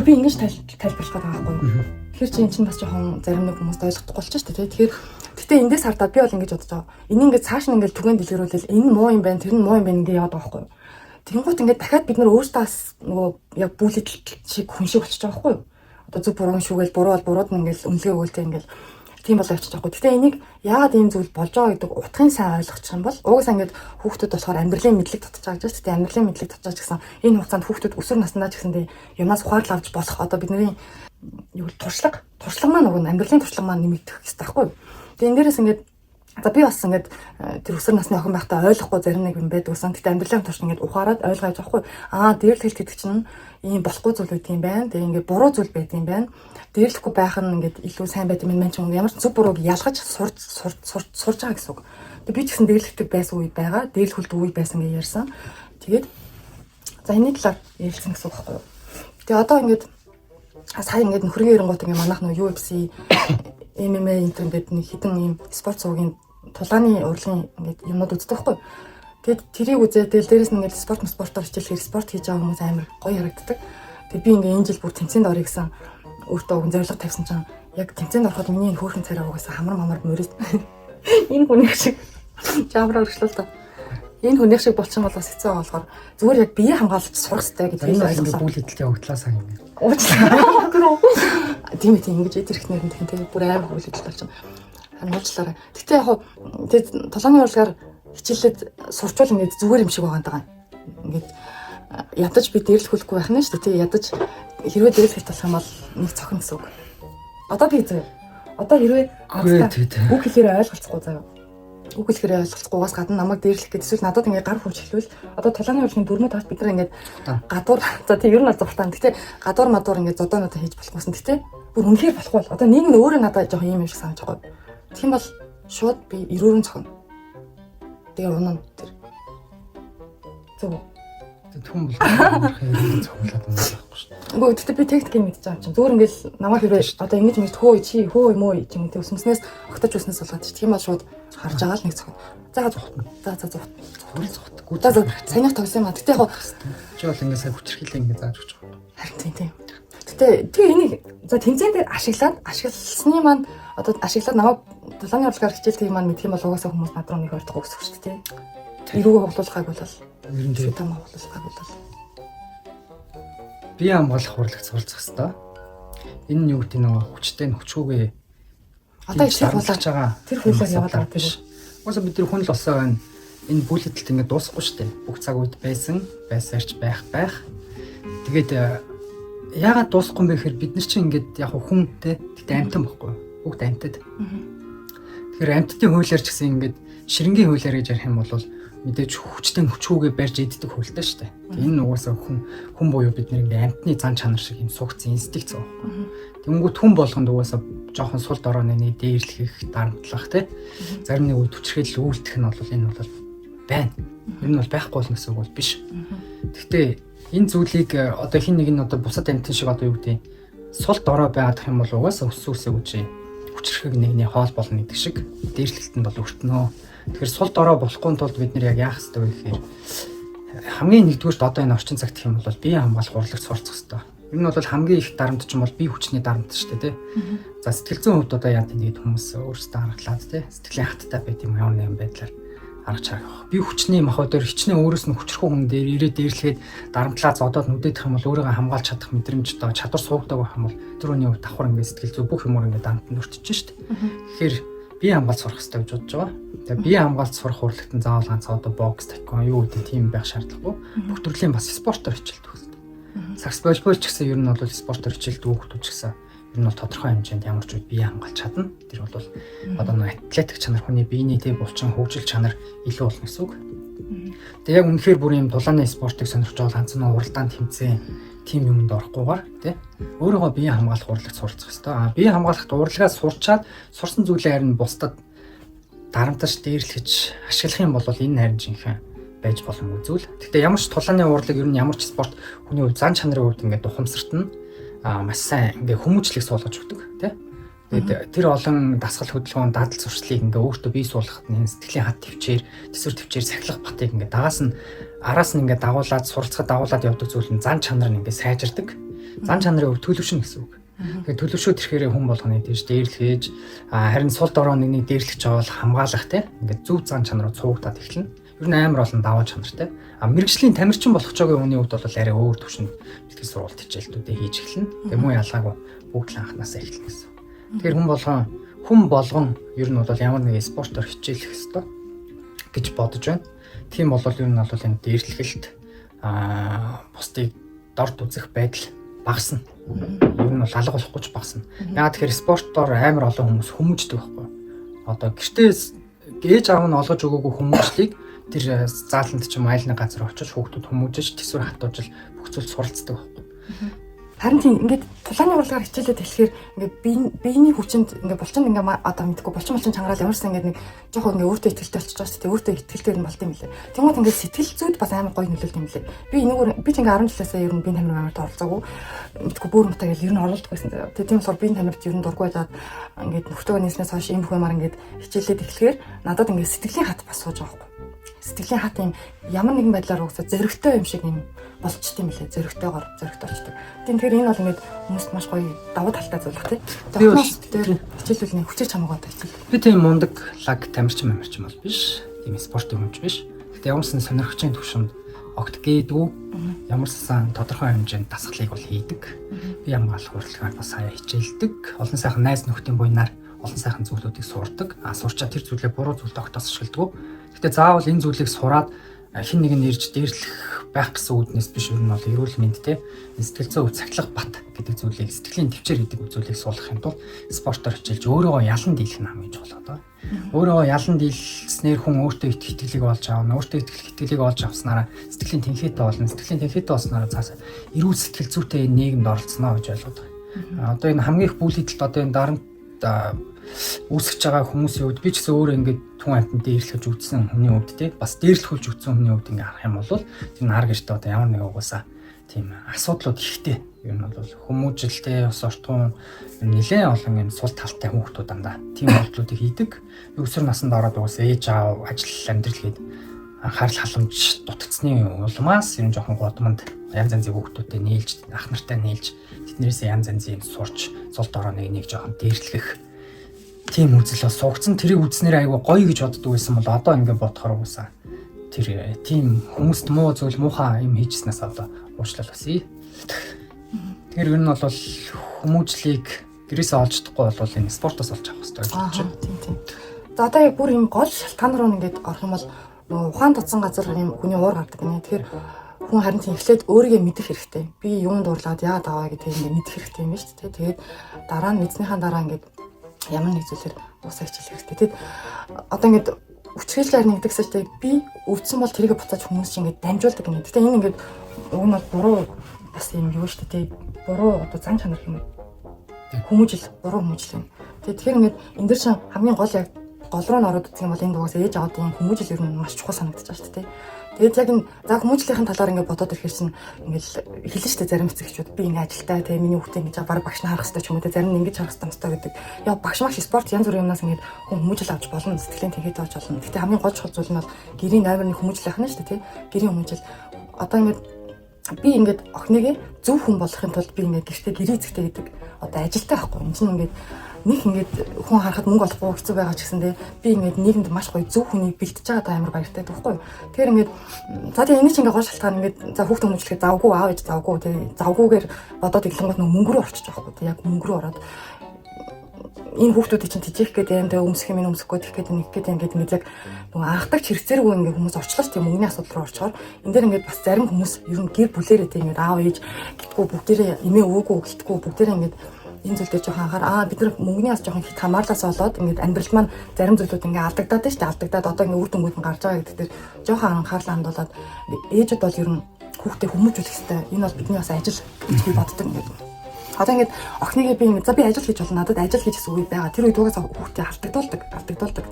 A: Би ингэж тайлбарлах гээд байгаа байхгүй юу? Тэгэхээр чи эн чинь бас жоохон зарим нэг хүмүүст ойлгохгүй болчих шүү дээ. Тэгэхээр гэтээ эндээс хардаад би бол ингэж бодож байгаа. Энийг ингээ цааш нь ингээ түгээн дэлгэрүүлэл энэ муу юм байна, тэр нь муу юм байна ингээ яваад байгаа байхгүй юу? Тэнгуут ингээ дахиад бид нар өөрсдөө нөгөө яг бүлэглэл шиг хүн шиг болчихж байгаа байхгүй юу? Одоо зөв буруу шүүгээл буруу бол бурууд нь ингээл үнэлгээ өгөөлтэй ингээл тийм бол явчих жоохгүй. Гэтэ энийг яагаад ийм зүйл болж байгаа гэдэг утгын сайн ойлгочих юм бол угсаа ингээд хүүхдүүд болохоор амьдралын мэдлэг татж байгаа гэж тийм амьдралын мэдлэг татж байгаа гэсэн энэ хугацаанд хүүхдүүд өсвөр наснаа ч гэсэндээ юмнаас ухаалал авч болох одоо бидний юу туршлага маань уг нь амьдралын туршлага маань нэмэгдэх хэрэгтэй байхгүй юу. Тэгээ энэ дээрээс ингээд за би бас ингээд тэр өсвөр насны охин байхдаа ойлгохгүй зарим нэг юм байдаг гэсэн. Гэтэ амьдралын туршлага ингээд ухаарад ойлгож авахгүй. Дээрлэхэл гэдэг чинь ийм болохгүй зүйл байдаг юм байна. Тэгээ ингээд буруу зүйл байдаг юм байна. Дээрлэхгүй байх нь ингээд илүү сайн байт юм байна ч юм ямар ч зөв бурууг ялгаж сурж байгаа гэсэн үг. Тэгээ би ч гэсэн дээрлэхдэг байсан үе байгаа. Дээрлэхүүлдэг үе байсан гэж ярьсан. Тэгээд за энэ талаар ярилцсан гэсэн үг байхгүй юу. Тэгээ одоо ингээд сая ингээд нөхрийн эренгуут ингээд манайх нөө UFC MMA интернет нэг хідэн ийм спорт суугийн тулааны урлагийн ингээд юмнууд үздэг байхгүй. Тэгээд тэрийг үзээ тэгэл дээрэс нь ингээд спортоор хичээлэхээр спорт хийж байгаа хүмүүс амар гоё харагддаг. Тэгээд би ингээд энэ жил бүр тэмцээнд орё гэсэн өөртөө өгөн зорилго тавьсан чинь яг тэмцээнд ороход миний хөөрхөн царай угаасаа хамар мамар мөрөд энэ хүний шиг жамраа өршлөө та. энэ хүнийх шиг болчих юм бол бас хэцүү болохоор зүгээр яг бие хамгаалж сурах хэрэгтэй гэдгийг
C: Энэ
A: ойлголоо.
C: бол бүл идэлтэй явагдлаасаа юм.
A: Тийм ээ ингэж эдэр ихнэр нь тийм бүр амар хүлээж болж байна. Нууцлаараа. Гэтэ яг толооны урлагаар хичээлээд сурчвал ингэж зүгээр юм шиг байгаа юм. Ингээд ядаж би дээрлэх хүлэхгүй байх нь шүү дээ. Ядаж хэрвээ дээрлэх талах юм бол нэг цохин гэсэн үг. Одоо би зөө. Одоо хэрвээ үг хэлээр ойлголцохгүй заяа. Үг хэлэхээр ойлголцохгүйгаас гадна намайг дээрлэх гэдэг эсвэл надад ингээд гар хүч хэлвэл одоо толооны урлагийн дөрмөд тавт бид нар ингээд гадуур за тийм ер нь зуртаа. Гэтэ гадуур мадуур ингээд зодоонуудаа хийж болохгүйсэн. Гэтэ бүр үнэхээр болохгүй бол одоо нийгэм нь өөрөө надад жоох юм шиг санаж байгаа. Тийм бол шууд би эрүүрэн цохно. Тэгээ унаа тэр. Зөв.
C: Түн бол цогцолоод байна байхгүй шүү дээ.
A: Үгүй гэхдээ би техникийг мэдчихэж байгаа юм чинь. Зүгээр ингээд намайг хэрвээ одоо ингэж мэд хөө чи хөө юм уу юм тэг өснөснөөс огтож өснөөс болоод чи тийм бол шууд харж байгаа л нэг цохно. За зугт. За санийх тогсон юм а. Гэтэ яг
C: чи бол ингээд сая хүчрхийлээ ингээд зааж өгч байгаа.
A: харин тийм. Гэтэ тэгээ энийг за тэмцээн дээр ашигласны маань одоо ашиглаад намайг толооны урлагаар хичээлдэг юм маань мэдэх юм бол угаасаа хүмүүс над руу нэг ойртох гэсэн үг шүү дээ. Эрүүг хавлуулахаг бол
C: Ер нь
A: там хавлуулахаг бол
C: бие хамгаалах урлагт суралцах хэрэгтэй. Энэ нь юу гэдэг нь хүчтэй нөхчүүгээ
A: одоо их
C: болж байгаа.
A: Тэр хуулиар яваад байгаа тийм.
C: Уусаа бид нар хүн л осоо байна. Энэ бүл идэлт ингээд дуусахгүй шүү дээ. Бүх цаг үед байсаарч байх. Тэгээд яагаад дуусахгүй юм бэ гэхээр бид нар чинь ингээд яг хүнтэй тэгтээ амтан байхгүй. Бүгд амтад. Тэгэхээр амттын хуулиар ч гэсэн ингээд ширэнгийн хуулиар гэж ярих юм бол мэдээж хүчтэй хүчүүгээ барьж иддэг хуультай шүү дээ. Энэ нь угаасаа хүн буюу бид нэг амтны зан чанар шиг юм сугц инстинкт зов. Тэнгүүд хүн болгонд угаасаа жоохон сул дорооны дээрлэх, дарамтлах тий. Зарим нэг үед хүчрхийлэл үйлдэх нь бол энэ бол байна. Ер нь бол байхгүй болно гэсэн үг бол биш. Гэхдээ энэ зүйлийг одоо хин нэг нь одоо бусад амтын шиг одоо юу гэдэг сул дорой байгаад юм бол угаасаа өсөөсөө үжи хүчрхэг нэгний хоол болно гэдэг шиг дээрлэлтэнд бол өртнөө. Тэгэхээр сул дорой болохгүй тулд бид нар яг яах ёстой вэ гэхээр хамгийн нэгдүгээрт одоо энэ орчин цагт гэх юм бол бие хамгаалах урлагт сурцах ёстой. Ер нь бол хамгийн их дарамт ч юм бол бие хүчний дарамт шүү дээ тий. За сэтгэл зүйн хувьд одоо яа гэдэг хүмүүс өөрсдөө харгалаад тий. Сэтгэлийн хаттай байт юм ямар нэгэн байдлаар арга чарах. Бие хүчний махбод дээр хичнээн өөрөөс нь хүчрхүү хүн дээр ирээд дээрлэхэд дарамтлаа зодоод нүдэх юм бол өөрийгөө хамгаалж чадах мэдрэмж одоо чадвар суугдаг байх юм бол түрүүний хувьд давхар ингээд сэтгэл зүй бүх юмор ингээд дарамтанд өртөж шүү дээ. Тэгэхээр бие хамгаалж сурах хэрэгтэй гэж бодож байгаа. Тэгээ бие хамгаалж сурах урлагт нь заавал ганц одоо бокс, таеквондо юу гэдэг тийм байх шаардлагагүй. Бүх төрлийн бас спортоор хичээлдэг хэрэгтэй. Сакс волейбол ч гэсэн ер нь бол спортоор хичээлдэг хүмүүс ч гэсэн ер нь бол тодорхой хэмжээнд ямар ч үед бие хамгаалж чадна. Тэр бол одоо нэг атлетик чанар, хүний биений тэг булчин хөгжил чанар илүү болно гэсэн үг. Тэгээ яг үнэхээр бүр юм дулааны спортыг сонирхож байгаа ганц нэг уралдаанд тэмцээн тим юмд орохгүйгээр тий өөрийгөө бие хамгаалах урлагт суралцах хэрэгтэй. Бие хамгаалахт урлагаас сурчаад сурсан зүйлээ харин бусдад дарамтаж дээрлэж ашиглах юм бол энэ харин жинхэнэ байж боломгүй зүйл. Гэхдээ ямар ч тулааны урлаг ер нь ямар ч спорт хүний хувьд зан чанарын хувьд ингээд ухамсарт нь маш сайн ингээд хүмүүжлийг суулгаж өгдөг тий. Тэгээд тэр олон дасгал хөдөлгөөн дадал зуршлыг ингээ өөртөө бий суулгахад нь сэтгэлийн хат төвчээр төсвөр төвчээр сахилах батыг ингээ араас нь ингээ дагуулад суралцахад дагуулад явдаг зүйл нь зан чанар нь ингээ сайжирдаг. Зан чанарын өв төлөвшин гэсэн үг. Тэгээд төлөвшөөд ирэхээр хүн болгоны тийш дээрлэхэж харин сул дорой нэгнийг дээрлэх жаавал хамгаалах те ингээ зөв зан чанаруу цуугдаад эхэлнэ. Ер нь амар олон даваа чанартай. Мэргэжлийн тамирчин болох жогийн хүний хувьд бол арай өөр төвшөнд бэлтгэл сургалт хичээлтүүдээ хийж эхэлнэ. Тэгээ муу ялгаагүй бүгд л анханасаа эхэлнэ гэсэн. Тэгэхээр хүн болгон ер нь бол ямар нэг спортоор хичээлэх ёстой гэж бодож байна. Тийм бол ер нь бол энэ дээрлэхэлт бусдыг дорд үзэх байдал багасна. Ер нь бол алга болохгүй ч багасна. Яагаад тэгэхээр спортоор амар олон хүмүүс хүмүүждэг байхгүй. Одоо гэртээ гээж аав нь олгож өгөөгүй хүмүүжлийг тэр зааланд ч юм айлны газар очиж хүүхдүүд хүмүүжиж төсвөр хатуужил бүх зүйл суралцдаг байхгүй.
A: Харин тийм ингээд тулааны урлагаар хичээлээд эхлэхээр ингээд биений хүчинд ингээд булчин ингээд одоо мэдгүй булчин чангараал ямарсан ингээд нэг жоохон ингээд өөртөө ихтэй болчихж байгаа шүү дээ. Өөртөө ихтэй нь болт юм лээ. Тэгмээд ингээд сэтгэл зүйд бас амар гоё нөлөөлт юм лээ. Би энэгээр би ч ингээд 10 жилээсээ ер нь биеийн тамир амар оролцоогүй. Мэдгүй бүр мутаа гэж ер нь оролддог байсан. Тэгээ тийм болохоор биеийн тамирт ер нь дургүй байгаад ингээд нөхдөг нийснээс хойш ийм хүмүүс ингээд хичээлээд эхлэхээр надад ингээд сэтгэлийн хат бас сууж байгаа байхгүй. Сэтгэлийн хат юм ямар нэгэн байдлаар уусаа зөрөгтэй юм шиг юм болчт юм лээ. Зөрөгтэйгээр болчтой. Тэгэхээр энэ бол ингээд хүмүүст маш гоё давуу талтай зүйл баг тий. Тэр хичээлүүл нэг хүчээр чамаагаад хичээл.
C: Би тийм мундаг лаг тамирчин бол биш. Тийм спортын хүч биш. Гэхдээ ямарсан сонирхчийн төвшөнд огт гээдгүй ямарсан тодорхой хэмжээнд дасгалыг бол хийдэг. Би ямгаалах урилгаар бас хаяа хичээлдэг. Олон сайхан найз нөхдийн буйнаар олон сайхан зүйлүүдийг сурдаг. Сурчаад тэр зүйлээ буруу зүйлд огт ашигладаг. Гэхдээ заавал энэ зүйлийг сураад хин нэг нь ирж дээрлэх байх гэсэн үүднээс биш юу нь бол эрүүл мэндтэй сэтгэл зүйн цахилгаан бат гэдэг зүйлийг сэтгэлийн төвчээр гэдэг зүйлийг суулгахын тулд спортоор хичээлж өөрийгөө ялан дийлэх нь хамгийн чухал одоо. Өөрийгөө ялан дийлснээр хүн өөртөө итгэлийг олж аавна. Өөртөө итгэлийг олж авснараа сэтгэлийн тэнхээтэй болно. Сэтгэлийн тэнхээтэй болснараа цаасаа эрүүл сэтгэл зүйтэй нийгэмд оролцсноо гэж ойлгоод байгаа. Одоо энэ хамгийн их бүл хэтэлт одоо энэ дарамт үүсгэж байгаа хүмүүсийн хувьд би ч гэсэн өөрөө ингээд түн амтанд дээрлэж үтсэн хүний хувьд те бас дээрлэхүүлж үтсэн хүний хувьд ингээд харах юм бол тэр нар гэртээ одоо ямар нэг угаасаа тийм асуудлууд ихтэй. Ер нь бол хүмүүжлтэй ус ортгон нэлээд олон юм сул талтай хүүхдүүд дандаа тийм бодлуудыг хийдэг. Өсвөр наснд ороод угаасаа ээж аав ажил амьдрал гээд анхаарал халамж дутцсны улмаас ер нь жоохон годмонд янз янзын хүүхдүүдтэй нийлж ах нартай нийлж тэднэрээс янз янзын сурч сул дороо нэг жоохон дээрлэх тийм үзэл бас суугцсан. Тэрийг үзснээр айгүй гоё гэж боддог байсан бол одоо ингээд бодохоор уусаа тэр тийм хүмүүст муу зүйл муухай юм хийжснээс одоо уучлал басъя. Тэр ер нь бол хүмүүжлийг гэрээсээ олж чадахгүй бол энэ спортоос олж авах хэрэгтэй гэж байна.
A: Тийм. За одоо яг бүр юм гол шалтгаан руу ингээд орох юм бол нөгөө ухаан татсан газар юм хүний уур гардаг гинэ. Тэгэхээр хүн харин эхлээд өөрийгөө мэдэх хэрэгтэй. Би юунд дуурлаад яагаад аваа гэдгийг ингээд мэдэх хэрэгтэй юм шүү дээ. Тэгээд дараа нь мэдснийхаа дараа ингээд ямар нэг зүйлээр уусаа хичээх хэрэгтэй. Тэгэд одоо ингээд үчирхээлээр нэгдэгсэж тэг би өвдсөн бол тэрийг буцааж хүмүүс чинь ингээд дамжуулдаг гэнэ. Гэтэ энэ ингээд уг нь бол буруу бас юм юу шүү дээ. Буруу одоо зан чанар юм. Хүмүүжил буруу хүмүүжил юм. Тэгэхээр ингээд энэ дэр чинь хамгийн гол яг гол руу н ороод үзэх юм бол энэ дугаас ээж аваадын хүмүүжил ер нь маш чухал санагдаж байна шүү дээ. Тэгээд яг энэ за хүмүүжлийнхэн талаар ингээд бодоод ирэхээр чинь ингээд хэлэн штэ зарим эцэгчүүд би ингээд ажилтаа тэгээ миний хүүхдээ ингэж баг багш нар харах хэрэгтэй ч юм уу те зарим нь ингэж харах хэрэгтэй гэдэг. Яа багш маш спорт янз бүрийн юмнаас ингээд хүн хүмүүжил авч болно сэтгэлийн тэнхээтэй болж болно. Гэхдээ хамгийн гол чухал зүйл нь бол гэрийн наймрын хүмүүжлийнх нь штэ те гэрийн хүмүүжил одоо ингээд би ингээд охиныг зөв хүн болгохын тулд би ингээд гэртээ гэрээ эзэгтэй гэдэг одоо ажилтаа байхгүй. Энд чинь ингээд нэг ингээд хүн харахад мөнгө олохгүй хэцүү байгаа ч гэсэндээ би ингээд нийгэмд маш гоё зөв хүнийг бэлтэж байгаа амар баяртай байхгүй. Тэгэхээр ингээд за тийм энэ чинь ингээд гол шалтгаан ингээд за хүүхд хүмүүжлэхэд завгүй аав ээж завгүй тий завгүйгээр бодоод иглэнгууд нэг мөнгө рүү орчих жоохгүй тий яг мөнгө рүү ороод энэ хүүхдүүдийн чинь тижих гэдэг энэ өмсөх юм өмсөхгүй гэх гэдэг нэг гэдэг ингээд яг нөгөө анхдагч хэрэгцээргүй ингээд хүмүүс орчлооч тийм мөнгөний асуудал руу орчоор энэ дээр ингээд бас зарим хүмүүс ер нь гэр бүлээрээ тийм ингээд аав ээж гэтгүү бүгдээрээ эмээ өвөөгөө гэтгүү бүгдээрээ ингээд энэ зүйл дээр жоохон анхаар бид нар мөнгөний бас жоохон хит хамаарлаас болоод ингээд амьдрал маань зарим зүйлүүд ингээд алдагдаад байна шүү дээ алдагдаад одоо ингээд үр дүнгууд нь гарч байгаа гэдэг дээр жоохон анхаарлаа хандуулаад ээжүүд бол ер нь хүүхдээ хүмүүжүүлэх хэрэгтэй энэ бол бидний бас ажил гэж би боддог ингээд одоо ингээд охиныг би за би ажил хийж болно надад ажил хийж гэсэн үе байгаа тэр үед угаасаа хүүхдээ алдагдуулдаг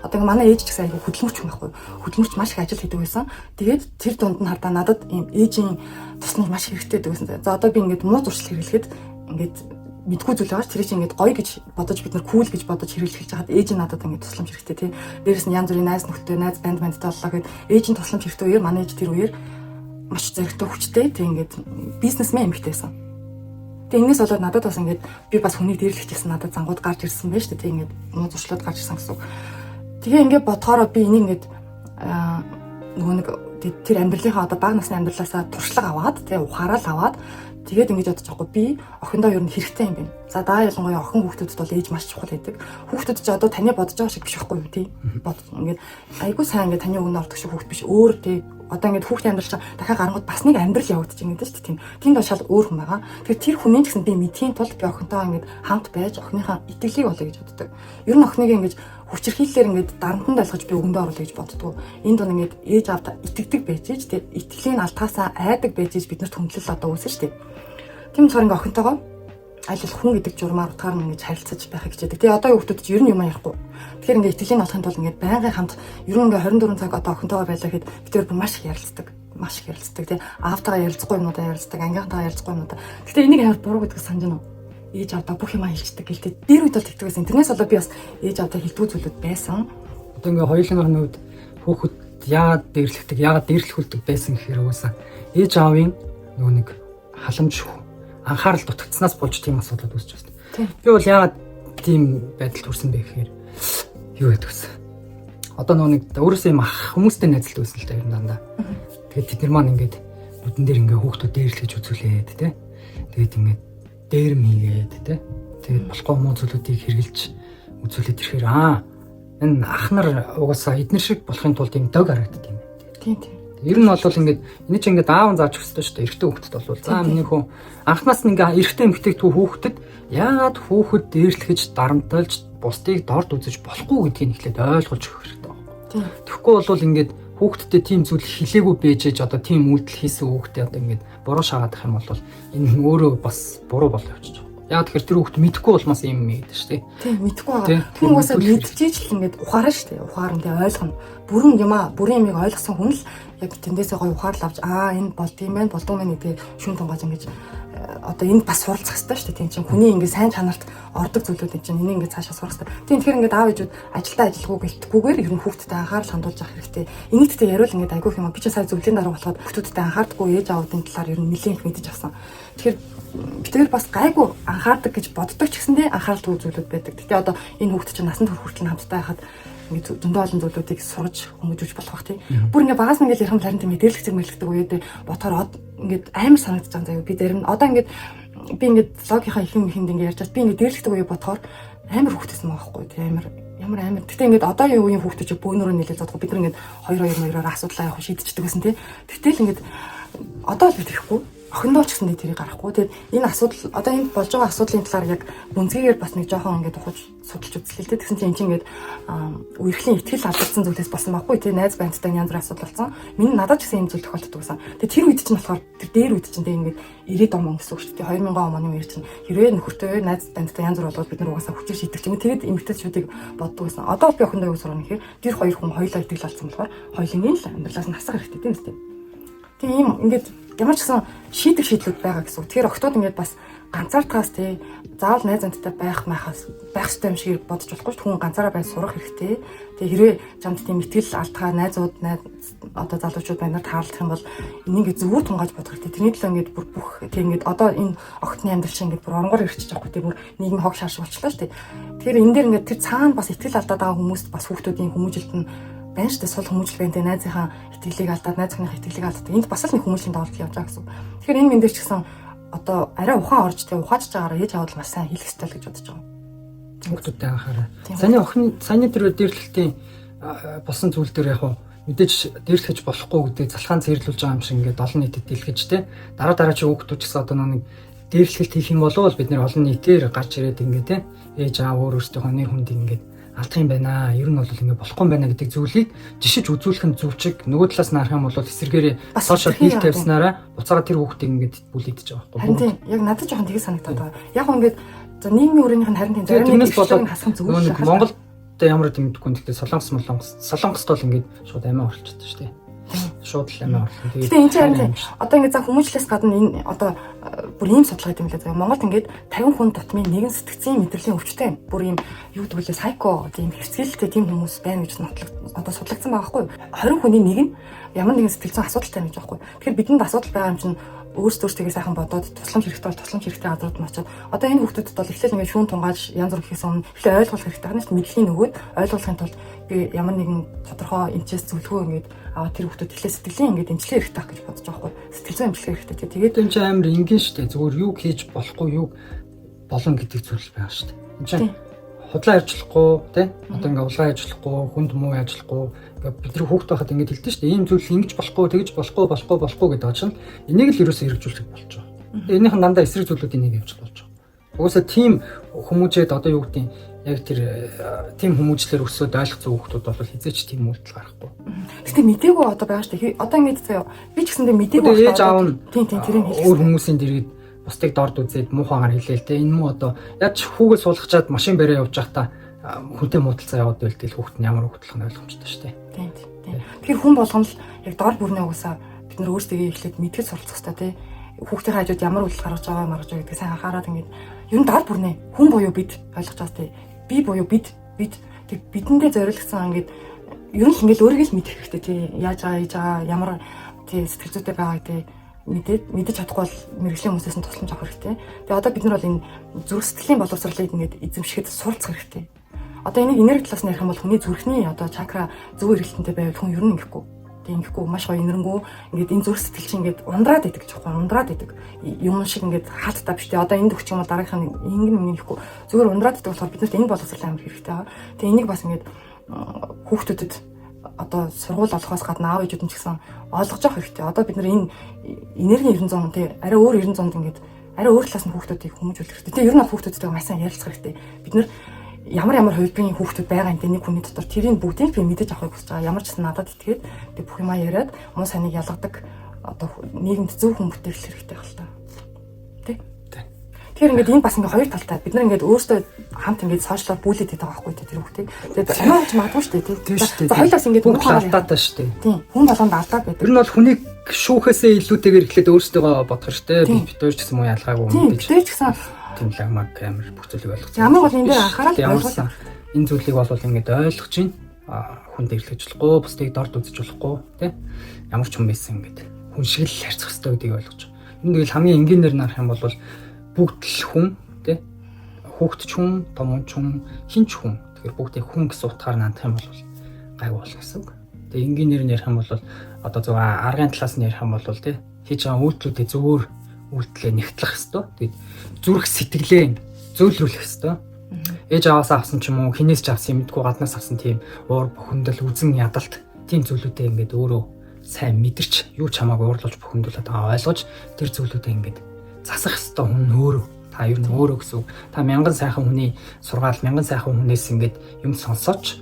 A: одоо ингээд манай ээж ч гэсэн айгүй хөдөлмөрч юм байхгүй хөдөлмөрч маш их ажил хийдэг байсан тэгээд тэр дунд нь хардаа надад ийм ээжийн тусныг маш хэрэгтэй гэдэг байсан за одоо би ингээд муу зуршил хэрэглэхэд ингээд мэдгүй зүйл байгаа ч тэр чинь ингээд гоё гэж бодож бид нар кул гэж бодож хэрэглэж хаад ээж нь надад ингээд тусламж хэрэгтэй тий. Дээрээс нь янз бүрийн найз нөхдөд найз бандтай боллоо гэд ээж нь тусламж хэрэгтэй үеэр манай ээж тэр үеэр маш зэрэгтэй хүчтэй тий ингээд бизнесмен эмэгтэй байсан. Тэгээ энэс болоод надад бас ингээд би бас хүнийг дээрлэхчихсэн надад зангууд гарч ирсэн байж тий ингээд муу зуршлууд гарч ирсэн гэсэн. Тэгээ ингээд бодохоор би энийг ингээд нөгөө нэг тэр амьдралынхаа одоо бага насны амьдралаасаа туршлага аваад тий ухаарал аваад тэгээд ингэж бодож байгаа би охиндоо ер нь хэрэгтэй юм байна. За даа ялангуяа охин хүүхдүүдэд бол ээж маш чухал байдаг. Хүүхдүүд ч одоо таны бодож байгаа шиг биш байхгүй юу тий. Бодож ингээд айгуу сайн ингээд таны өгнө ордог шиг хүүхд биш өөр тий. Одоо ингээд хүүхдийн амьдрал чинь дахиад гарангууд бас нэг амьдрал явагдаж байгаа гэдэг шүү дээ тийм. Тэнд бол шал өөр хүн байгаа. Тэгэхээр тэр хүний гэсэн би мэдхийн тулд би охинтойгоо ингээд хамт байж охиныхаа итгэлийг олё гэж боддог. Ер нь охиныг ингээд хүчирхийллээр ингээд дарамтанд байлгаж би өгөндөө оруулах гэж боддгоо. Энд дон ингээд ээж аавда итгэдэг байж тий. Итгэлийн алтаасаа айдаг байж биднэрт хүндлэл одоо үүсэн шүү дээ. Тийм болохоор ингээд охинтойгоо аль хүн гэдэг журмаар утгаар нь ингэж харилцаж байхыг хичээдэг. Тэгээ одоо хүүхдүүд чинь ер нь юм ярихгүй. Тэгэхээр ингээд итгэлийн олохын тулд ингээд байнгын хамт ер нь ингээд 24 цаг одоо охинтойгоо байлаа гэхэд бид тэр маш их ярилцдаг. Маш их ярилцдаг тий. Аавтайгаа ярилцахгүй юмудаа ярилцдаг, ангийнхантайгаа ярилцахгүй юмудаа. Гэтэ энийг амар буруу гэдгийг санаж байна уу? Ээж аавдаа бүх юм хэлцдэг гэлтэй. Дээр үед бол тэгдэг байсан. Тэрнээс болоо би бас ээж аавдаа хэлдгүү зүйлүүд байсан.
C: Одоо ингээ хоёулынхаа нүд хүүхэд яагаад дээрлэхдэг, яагаад дээрлэхүүлдэг байсан гэхээр уусаа ээж аавын нөгөө нэг халамж анхаарал дутагдсанаас болж тийм асуудал үүсэж байна. Би бол яагаад тийм байдалд хүрсэн бэ гэхээр юу гэдэг вэ? одоо нэг өөрөөсөө юм ах хүмүүстэй найзлалт байсан л та юм дандаа. Тэгээд тэд нар маань ингээд нүдэн дээр ингээ хүүхдүүд дээрлэж үзүүлээд тий. Тэгээд ингээд дээрм хийгээд тий. Тэгээд болохгүй муу зүйлүүдийг хэрглэж үзүүлээд ирэхээр энэ ах нар угаасаа эднэр шиг болохын тулд юм дог харагддаг юм.
A: Тийм.
C: Ер нь бол ингээд энэ чинь ингээд аав зааж өгсөн шүү дээ. Эрэгтэй хүүхдэд бол за миний хүн анхнаас нь ингээ эрэгтэй эмэгтэйгтүү хүүхдэд яагаад хүүхэд дээрлэхэж дарамталж бусдыг дорд үзэж болохгүй гэдгийг эхлээд ойлгуулж өгөх хэрэгтэй байна. Тэгэхгүй бол ингээд хүүхдтэй тийм зүйл хэлээгүй бэжэж одоо тийм үйлдэл хийсэн хүүхдээ одоо ингээд буруу шаагаадах юм бол энэ өөрөө бас буруу болоо явчих. Яг тэгэхээр тэр хүүхд мэдэхгүй болмоос юм гэдэг шүү дээ.
A: Тийм мэдэхгүй байгаа. Хүн уусаа мэдчихэж л ингээд ухаарна шүү дээ. Ухаарна тэгээ ойлгоно. Бүрэн юмыг ойлгосон хүн л яг тэндээсээ гоё ухаарлаа авч энэ болдгийм байх болдгоо мэн гэдэг шүүн тунгааж ингэж одоо энд бас суралцах хэрэгтэй шүү дээ. Тийм чинь хүний ингээд сайн чанарт ордог зүйлүүд энэ чинь энийг ингээд цаашаа сурах хэрэгтэй. Тийм тэгэхээр ингээд аав ээжүүд ажилдаа ажилгүй гэлтгүүгээр ер нь хүүхдэд анхаарал хандуулж авах хэрэгтэй. Энийгтээ яриул ингээд айгүй юм. Би ч сая зөвлөлийн дараа болоход хүүхдүүдэд анхаардаггүй ээж аавуудын талаар ер нь нэлээд их мэдэж авсан. Тэгэхээр битээр бас гайгүй анхаардаг гэж боддог ч гэсэндээ анхааралгүй зүйлүүд байдаг. Гэтэ одоо энэ хүүхд чинь насанд хүртэл хамтдаа байхад ингээд зөндөө олон зүйлүүдийг сурж хүмүүжүүлж болох бах тийм. Бүр ингээд багаас нь ингээд ярих юм харин тийм мэдээлэх зэрэг мэлгдэг үед бодохоор ингээд амар санагдаж байгаа заяа. Би зарим одоо ингээд би ингээд логийнхаа их юм ихэнд ингээд ярьж байгаа. Би ингээд дээрлэхдэг үе бодохоор амар хүүхдсэн байгаа байхгүй тийм амар. Гэтэ ингээд одоо юу үеийн хүүхдүүд чинь бөөнөрөө нийлээд зодох бид нар ингээд 2-2-2-оор асуудлаа явах шийдчихдэг гэсэн тийм. Тэгтэл ингээд одоо л бид ирэхгүй охиндоо ч гэсэн тэрийг гарахгүй. Тэгээд энэ асуудал одоо энд болж байгаа асуудлын талаар яг гүнзгийгээр бас нэг жоохон ингээд ухаж судалж үзлээ л дээ. Тэгсэн чинь энэ чинь ингээд үерхлийн ихтгэл алдсан зүйлээс болсон байхгүй тий. Найз байнттай янз бүрийн асуудал болсон. Миний надад ч гэсэн ийм зүйл тохиолддог байсан. Тэгээд тэр үед чинь болохоор тэр дээр үед чинь ингээд 90-д он гэсэн үг шүү дээ. 2000 оны үеэр чинь хэрвээ нөхөртэй найз байнттай янз бүр болоод бид нар угаасаа хүчээр шийдэх юм. Тэгээд эмэгтэйчүүдийг боддог байсан. Одоо би охиндоо юу сурах гэхээр тэр хоёр хүн хоёулаа ихтгэл алдсан болохоор хоёулын л амьдралаас нь хасах хэрэгтэй тийм үстэй. Тийм ийм ингээд ямар ч гэсэн шийдэх шийдлүүд байгаа гэсэн. Тэгэхээр октод ингээд бас ганцаардхаас тий заавал найз анттай байх хэрэгтэй юм шиг бодож болохгүй шүү. Хүн ганцаараа байж сурах хэрэгтэй. Тэгээ хэрвээ чамд тийм итгэл алдхаа найзууд одоо залуучууд байна таарлах юм бол энийг зөвөр тунгааж бодох хэрэгтэй. Тэрний төлөө ингээд бүр бүх тий ингээд одоо энэ октны амьдрал чинь ингээд бүр оронгоор ирчихэж байгаа хгүй тий бүр нийгэм хог шааш болчихлоо шүү. Тэгэхээр энэ дээр ингээд тэр цаана бас итгэл алдаад байгаа хүмүүст бас хүүхдүүдийн хүмүүжилт нь байна шүү дээ. Сул хүмүүжил байна тий найзынхаа итгэлийг алдаад найзынхаа итгэлийг алдаад энд бас л нэг хүмүүжлийн давалт явж байгаа гэсэн. Тэгэхээр энэ мэндэр ч гэсэн одоо арай ухаан орж тий ухааж байгаараа ээж аавд маш сайн хэлэх ёстой л гэж бодож байгаа.
C: Хүүхдүүдтэй анхаараа. Саяны тэр дээрлэлтийн болсон зүйл дээр яг мэдээж дээрлэхэж болохгүй гэдэг залхаан цэрлүүлж байгаа юм шиг ингээд олон нийтэд дэлгэж тий дараа чи хүүхдүүд ч гэсэн одоо нэг дээрлэлт хийх юм болов бид нэр олон нийтээр гарч ирээд ингээд тий ээж аав өөрөөсөө нэр хүнд ингээд алдах юм байна. Ер нь бол ингэ болохгүй юм байна гэдэг зүйлийг жишиж үзүүлэх нь зөвчиг. Нөгөө талаас нь харах юм бол эсэргээрээ сошиал хийх тавьснараа буцаага тэр хүүхдийг ингэж бүлэгдэж байгаа байхгүй.
A: Харин тийм яг надад жоохон тгий санагдаад байгаа. Яг ингээд за нийгмийн өрөөнийх нь харин тийм зарим нэг болоод хасах зүгээр шүү.
C: Монголд ямар гэдэг мэдгүй. Гэхдээ Солонгост бол ингэ шууд амиа орлчихсон шүү дээ. Шууд л амиа орлоо.
A: Гэтэ энэ чинь одоо ингэ за хүмүүжлээс гадна энэ одоо бүр ийм судалгаа гэдэг юм лээ. Монголд ингээд 50 хүн тутмын нэгэн сэтгцийн мэдрэлийн өвчтэй бүр ийм юу гэвэл сайко тийм хэвсгэлтэй тийм хүмүүс байна гэж одоо судлагдсан байгаа байхгүй. 20 хүний нэг нь ямар нэгэн сэтгэл зүйн асуудалтай байж байгаа байхгүй. Тэгэхээр бидэнд асуудал байгаа юм чинь өөрсдөө сайхан бодоод тусламж хэрэгтэй бол тусламж хэрэгтэй газрууд нь очиод одоо энэ хүүхдүүдэд бол эхлээд ингээд шүүн тунгааж янз бүр хийхээс өмнө эхлээд ойлгох хэрэгтэй байна шүү дээ. Мэдлэгийн нөгөөд ойлгохын тулд би ямар нэгэн тодорхой эмчээс зөвлөгөө ингээд аваад тэр хүүхдүүд эхлээд сэтгэлийн ингээд эмчлэх хэрэгтэй гэж бодож байгаа байхгүй. Сэтгэл зүйн эмчлэх хэрэгтэй. Тэгээд
C: энэ чинь амар энгийн шүү дээ. Зүгээр юу хийж болохгүй юу болон гэдэг зүйл байгаа шүү дээ. Энэ чинь худлаа ажиллахгүй тий одоо ингээ улаан ажиллахгүй хүнд муу ажиллахгүй ингээ бидний хүүхд байхад ингээ хэлдэг шүү дээ ийм зүйл ингэж болохгүй тэгж болохгүй гэдэг чинь энийг л ерөөсөө хэрэгжүүлэх болж байгаа. Энийх нь дандаа эсрэг зүйлүүдийн нэг явж болж байгаа. Угсаа тийм хүмүүжээд одоо юу гэдэг яг тэр тийм хүмүүжлэр өсөөд ойлгоцсон хүүхдүүд бол хизээч тийм үйлдэл гарахгүй.
A: Гэтэ мдээгүй одоо байгаа шүү дээ. Одоо ингээ заяа би ч гэсэндээ мдээгүй
C: ээж аав нь
A: тийм тэрийг хэлсэн.
C: Өөр хүмүүсийн дэргэд бусдыг дорд үзээд муухагаар хэлээл те энэ муу одоо яаж хүүгээ суулгачаад машин бариа явж байхдаа хүнтэй муудалцаа яваад байл тэл хүүхэд нь ямар хүүхдлэх нь ойлгомжтой шүү дээ.
A: Тийм. Тэгэхээр хүн болгоно л яг дор бүрнээ угаасаа бид нар өөрсдөө эхлээд мэдгэж суралцах хэрэгтэй те. Хүүхдийн хажууд ямар үйлдэл гаргаж байгаа маргаж байгаа гэдгийг сайн анхаараад ингээд ер нь дор бүрнээ хүн буюу бид ойлгож байгаа те. Би буюу бид тэг бидэндээ зориулсан ингээд ер нь ингээд өөрийгөө л мэдэх хэрэгтэй те. Яаж байгаа ямар те сэтгэл зүйтэй байгаа те. Мэдэж чадахгүй бол мэрэгжлийн хүмүүсээс нь тусламж авах хэрэгтэй. Тэгээ одоо бид нар бол энэ зүрх сэтгэлийн боловсролыг ингээд эзэмшихэд суралцах хэрэгтэй. Одоо энийг энерги талаас нь ярих юм бол хүний зүрхний одоо чакра зөв эргэлтэнтэй байвал хүн ер нь ингэхгүй. Тэг ингэхгүй маш гоё энэрнгүү ингээд энэ зүрх сэтгэл чинь ингээд ундраад идэг жоохон ундраад идэг. Юм шиг ингээд хаалттай биш тий. Одоо энд өгч юм уу дараагийнх нь ингэн ингэхгүй. Зүгээр ундраад идэг болохоор биднэрт энэ боловсрол амар хэрэгтэй байгаа. Тэг энийг бас ингээд хүүхдүүдэд одоо сургууль олохоос гадна аав ээжүүд нь ч гэсэн ойлгож авах хэрэгтэй. Одоо бид нар энэ энерги 900 тий арай өөр 900-д ингээд арай өөр талаас нь хүүхдүүдийг хүмүүжүүлэх хэрэгтэй. Тэг ер нь хүүхдүүдтэй маш сайн ярилцах хэрэгтэй. Бид нар ямар хувилбарын хүүхдүүд байгаа юм те нэг хүний дотор тэрийг бүгдийг би мэдэж авахыг хүсэж байгаа. Ямар ч гэсэн надад итгээд тэг бүх юмаа яриад муу сайныг ялгадаг одоо нийгэмд зөв хүн бүтээл хэрэгтэй байх л та. Тэ? Тэгэхээр ингээд энэ бас ингээд хоёр талтай. Бид нар ингээд өөрсдөө хамт ингээд сошиалаар бүлээд байгаа байхгүй те тэр хүүхдийг. Тэгээд санаач магадгүй шүү дээ те. За хоёулаас ингээд
C: бүгд алдаатай шүү дээ.
A: Тийм. Хүн болгонд алдаа байдаг.
C: Ер нь бол хүнийг шүүхээсээ илүүтэйгээр эхлээд өөрсдөө бодох хэрэгтэй. Би битүүж гэсэн муу ялгаагүй юм
A: гэж. Тийм. Битүүж гэсэн
C: тийм л амар бүх зүйлийг ойлгох.
A: Ямар бол энэ дээр анхаарал
C: ойлгуулсан. Энэ зүйлийг бол ингээд ойлгож чинь хүнд эргэлж болохгүй, бусдыг дорд үзэж болохгүй, тий? Ямар ч хүн байсан ингээд хүн шиг л харьцах хэрэгтэй гэдгийг ойлгож. Энэ тэгэл хамгийн энгийнээр нарах юм бол бүгд л хүн, тий? Хүүхэд ч хүн, том ч хүн, хин ч хүн. Тэгэхээр бүгдийг хүн гэсэн утгаар наадах юм бол гайгүй болно гэсэн үг. Тэгээ энгийнээр нь ярих юм бол одоо зөв аргын талаас нь ярих юм бол тий? Хийж байгаа үйлдэлүүдээ зөвөр үйлдэлээ нэгтлэх хэрэгтэй. Тэгээд зүрх сэтгэлээ зөөлрүүлэх хэрэгтэй. Ээж аваасаа авсан ч юм уу, хинээс ч авсан юмдгүй гаднаас авсан тийм уур бухимдал, үзэн ядалт тийм зүйлүүдээ ингээд өөрөө сайн мэдэрч, юу ч хамаагүй уурлуулж бухимдуулаад байгаа ойлгож тэр зүйлүүдээ ингээд засах хэрэгтэй хүн өөрөө. Та ер нь өөрөө гэсэн. Та мянган сайхан хүний сургаал, мянган сайхан хүнээс ингээд юм сонсооч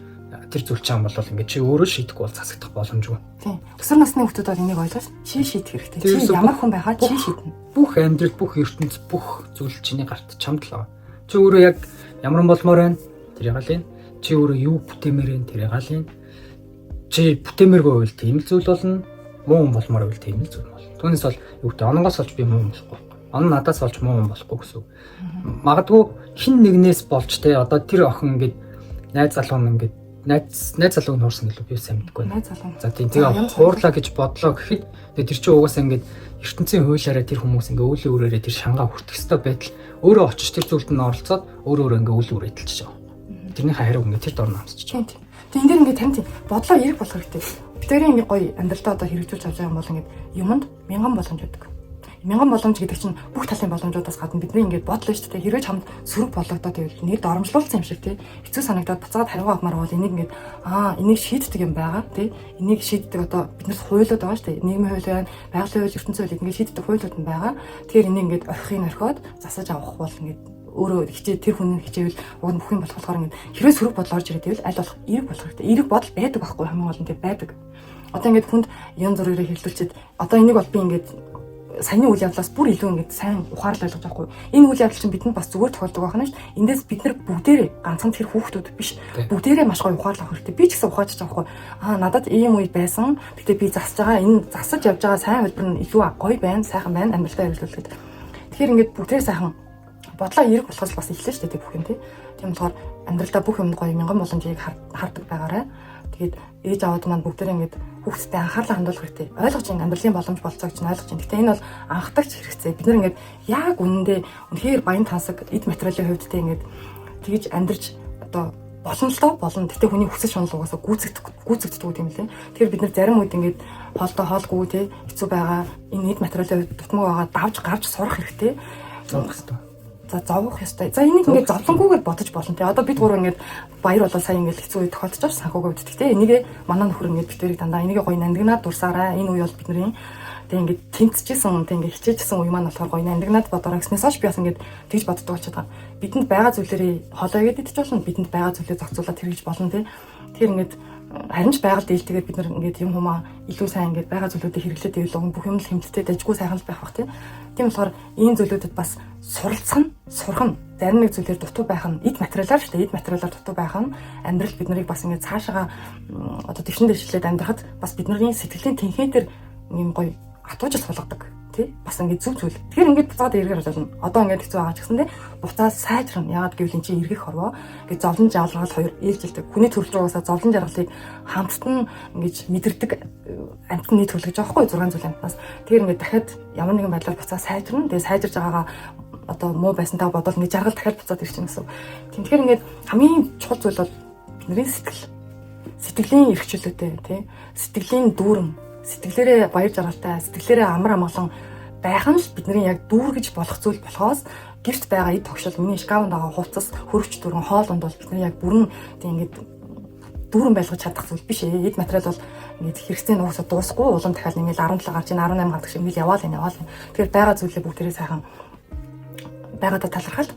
C: тэр зүйл ч юм бол ингээд чи өөрөө шийдэхгүй бол засагдах боломжгүй.
A: Тийм. Өсвөр насны хүмүүс бол энийг ойлгож чи шийдэх хэрэгтэй. Чи ямар хүн байхаа чи шийднэ.
C: Бүх амьдрал, бүх ертөнц, бүх зүйл чиний гарт чамд л байгаа. Чи өөрөө яг ямар болмоор байна? Тэр ягаал юм. Чи өөрөө юу бүтээмээр байна? Тэр ягаал юм. Чи бүтээмээргүй байвал тийм л зүйл болно. Муу хүн болмоор байвал тийм л зүйл болно. Түүнээс бол юу гэдэг ононгоос олж би муу хүн болохгүй. Он надаас олж муу хүн болохгүй гэсэн. Магадгүй хин нэгнээс болж те одоо тэр охин ингээд найз залуу нь ингээд найз залууг нуурсан гэлөө би сайн мэдгүй байна.
A: Найз залуу.
C: За тийм тэгээ хуурлаа гэж бодлоо гэхэд тэр чинь угаасаа ингээд ертөнцийн хуулиараа тэр хүмүүс ингээ үйл өөрөөрөө тэр шангаа хүртэх ёстой байтал өөрөө очиж тэр зүйлд нь оролцоод өөрөө ингээ үйл өөр эдэлж байгаа. Тэрнийхээ хариу ингээ тэр дор намсчих.
A: Тийм. Тэг энэ дэр ингээ тань бодлоо эрг болох хэрэгтэй. Битэрийн ингээ гоё амьдралдаа одоо хэрэгжүүлж авч байгаа юм бол ингээ юмд мянган боломж байдаг. Мянган боломж гэдэг чинь бүх талын боломжуудаас гадна бидний ингээд бодлоо шүү дээ. Хэрвээ чамд сөрөг болгодоод байвал нэр доромжлуулсан юм шиг тий. Хэцүү санагдаад буцаад хариу авмаар бол энийг ингээд энийг шийддэг юм байгаа тий. Энийг шийддэг одоо биднээс хуулиуд байгаа шүү дээ. Нийгмийн хууль байна, байгалийн хууль, ертөнцийн хууль ингээд шийддэг хуулиуд нь байгаа. Тэгэхээр энийг ингээд орхийг орхиод засаж авах бол ингээд өөрөө хичээ тэр хүн хичээвэл уг нь бүх юм болох болохоор ингээд хэрвээ сөрөг бодлоо орж ирээд байвал аль болох эерэг болох хэрэгтэй. Эерэг бодол байдаг байхгүй хамгийн гол нь тий байдаг. Одоо ингээд хүнд янз бүрээр хэлүүлчихэд одоо энийг бол би ингээд саяны үйл явдлаас бүр илүү ингэж сайн ухаарлаж ойлгож байгаа хгүй. Энэ үйл явдал чинь бидэнд бас зүгээр тохиолдог байна шүү дээ. Эндээс бид нар бүгдээрээ ганцхан тэр хүүхдүүд биш. Бүгдээрээ маш гоё ухаарлах хэрэгтэй. Би ч гэсэн ухаажж байгаа хгүй. Надад ийм үе байсан. Гэтэ би засаж байгаа энэ засаж явж байгаа сайн хэлбэр нь илүү гоё байна, сайхан байна, амьдралдаа хэрэгжүүлэхэд. Тэгэхээр ингэж бүгдээрээ сайхан бодлоо эерэг болохоос бас эхэлнэ шүү дээ бүх юм тий. Тийм болохоор амьдралдаа бүх юм гоё мянган боломжийг хардаг байгаарай. Тэгээд ээж аваад маань бүгдээрээ ингэж хүүхдэд анхаарлаа хандуулах хэрэгтэй. Ойлгож ин амьдралын боломж болцоог чинь ойлгож ин. Гэтэ энэ бол анхдагч хэрэгцээ. Бид нар ингээд яг үнэндээ үнэхээр баян тансаг эд материалын хувьд тэ ингээд тэгж амьдарч одоо болно л доо болно. Гэтэ хүний хүсэл шунал угаасаа гүйцэгддэг юм лээ. Тэгэхээр бид нар зарим үед ингээд хоолтой хоолгүй тэ хэцүү байгаа энэ эд материалын хувьд дутмаг байгаа давж гарч сурах хэрэгтэй.
C: Зовох хэрэгтэй.
A: За зовох ёстой. За энийг ингээд зовлонгүйгээр бодож болно те. Одоо бид гурав ингээд баяр болоо сайн ингээд хэцүү үе тохиолдож байгаа санхугаа үүддэг те. Энийг манай нөхөр ингээд битэрийг дандаа энийг гоё нандинаад дурсаарай. Энэ үе бол бидний тэг ингээд тэнцэжсэн тэг ингээд хичээжсэн үе маань болохоор гоё нандинаад бодорой гэснээс хойш би бас ингээд тэгж боддог болчиход байгаа. Бидэнд байгаа зүйлээрээ холоогод идэж болно. Бидэнд байгаа зүйлээ зохицуулаад хэрэгж болно те. Тэгэхээр ингээд харин ч байгаль дээлтэйгээр бид нар ингээд юм хумаа илүү сайн ингээд байгаа зүйлүүдийг хэрэглээд ивэл бүх юм л хэмжтэй дажгүй сайхан л байх бах тийм. Тийм болохоор ийм зүйлүүдэд бас суралцах нь, сурах нь, зарим нэг зүйлээр дутуу байх нь, эд материалаар шүү дээ. Эд материалаар дутуу байх нь амьдрал бид нарыг бас ингээд цаашаага одоо дэвшин дэвшлээд амьдрахад бас бидний сэтгэлийн тэнхээ төр юм гоё хатуужил болгодог. Бас ингээд зүг зүйл. Тэгэхээр ингээд буцаад эргээр болно. Одоо ингээд хэцүү байгаа ч гэсэн те буцаад сайжрна. Яагаад гэвэл эн чинь эргэх хорвоо. Ингээд зовлон жаргал хоёр ээлжилдэг. Хүний төрөл рүүгээс зовлон жаргалыг хамтдан ингээд мэдэрдэг амтны төрөл гэж аахгүй 6 зүйл амтнаас. Тэгэхээр ингээд дахиад ямар нэгэн байдлаар буцаад сайжрна. Тэгээ сайжирж байгаагаа одоо муу байсантайгаа бодвол нэг жаргал дахиад буцаад ирж байгаа гэсэн. Тэгэхээр ингээд хамгийн чухал зүйл бол бидний сэтгэлийн эрхчлөөтэй тий. Сэтгэлийн дүүрэн, сэтгэлээрээ баяр жаргалтай, сэтгэлээрээ амар амгалан байх нь л бидний яг дүүргэж болох зүйл болохоос гэрт байгаа эд тогшол миний шкафанд байгаа хувцас, хөрвч дүрэн, хоолунд бол бидний яг бүрэн тий ингээд дүүрэн байлгаж чадах зүйл биш ээ. Эд материал бол ингээд хэрэгцээ нуусаа дуусахгүй улам дахиад ингээд 17 гарч ийн 18 гардаг шиг ингээд яваал. Тэгэхээр байгаа зүйлээ бүгдээрээ сайхан байгаадаа талархал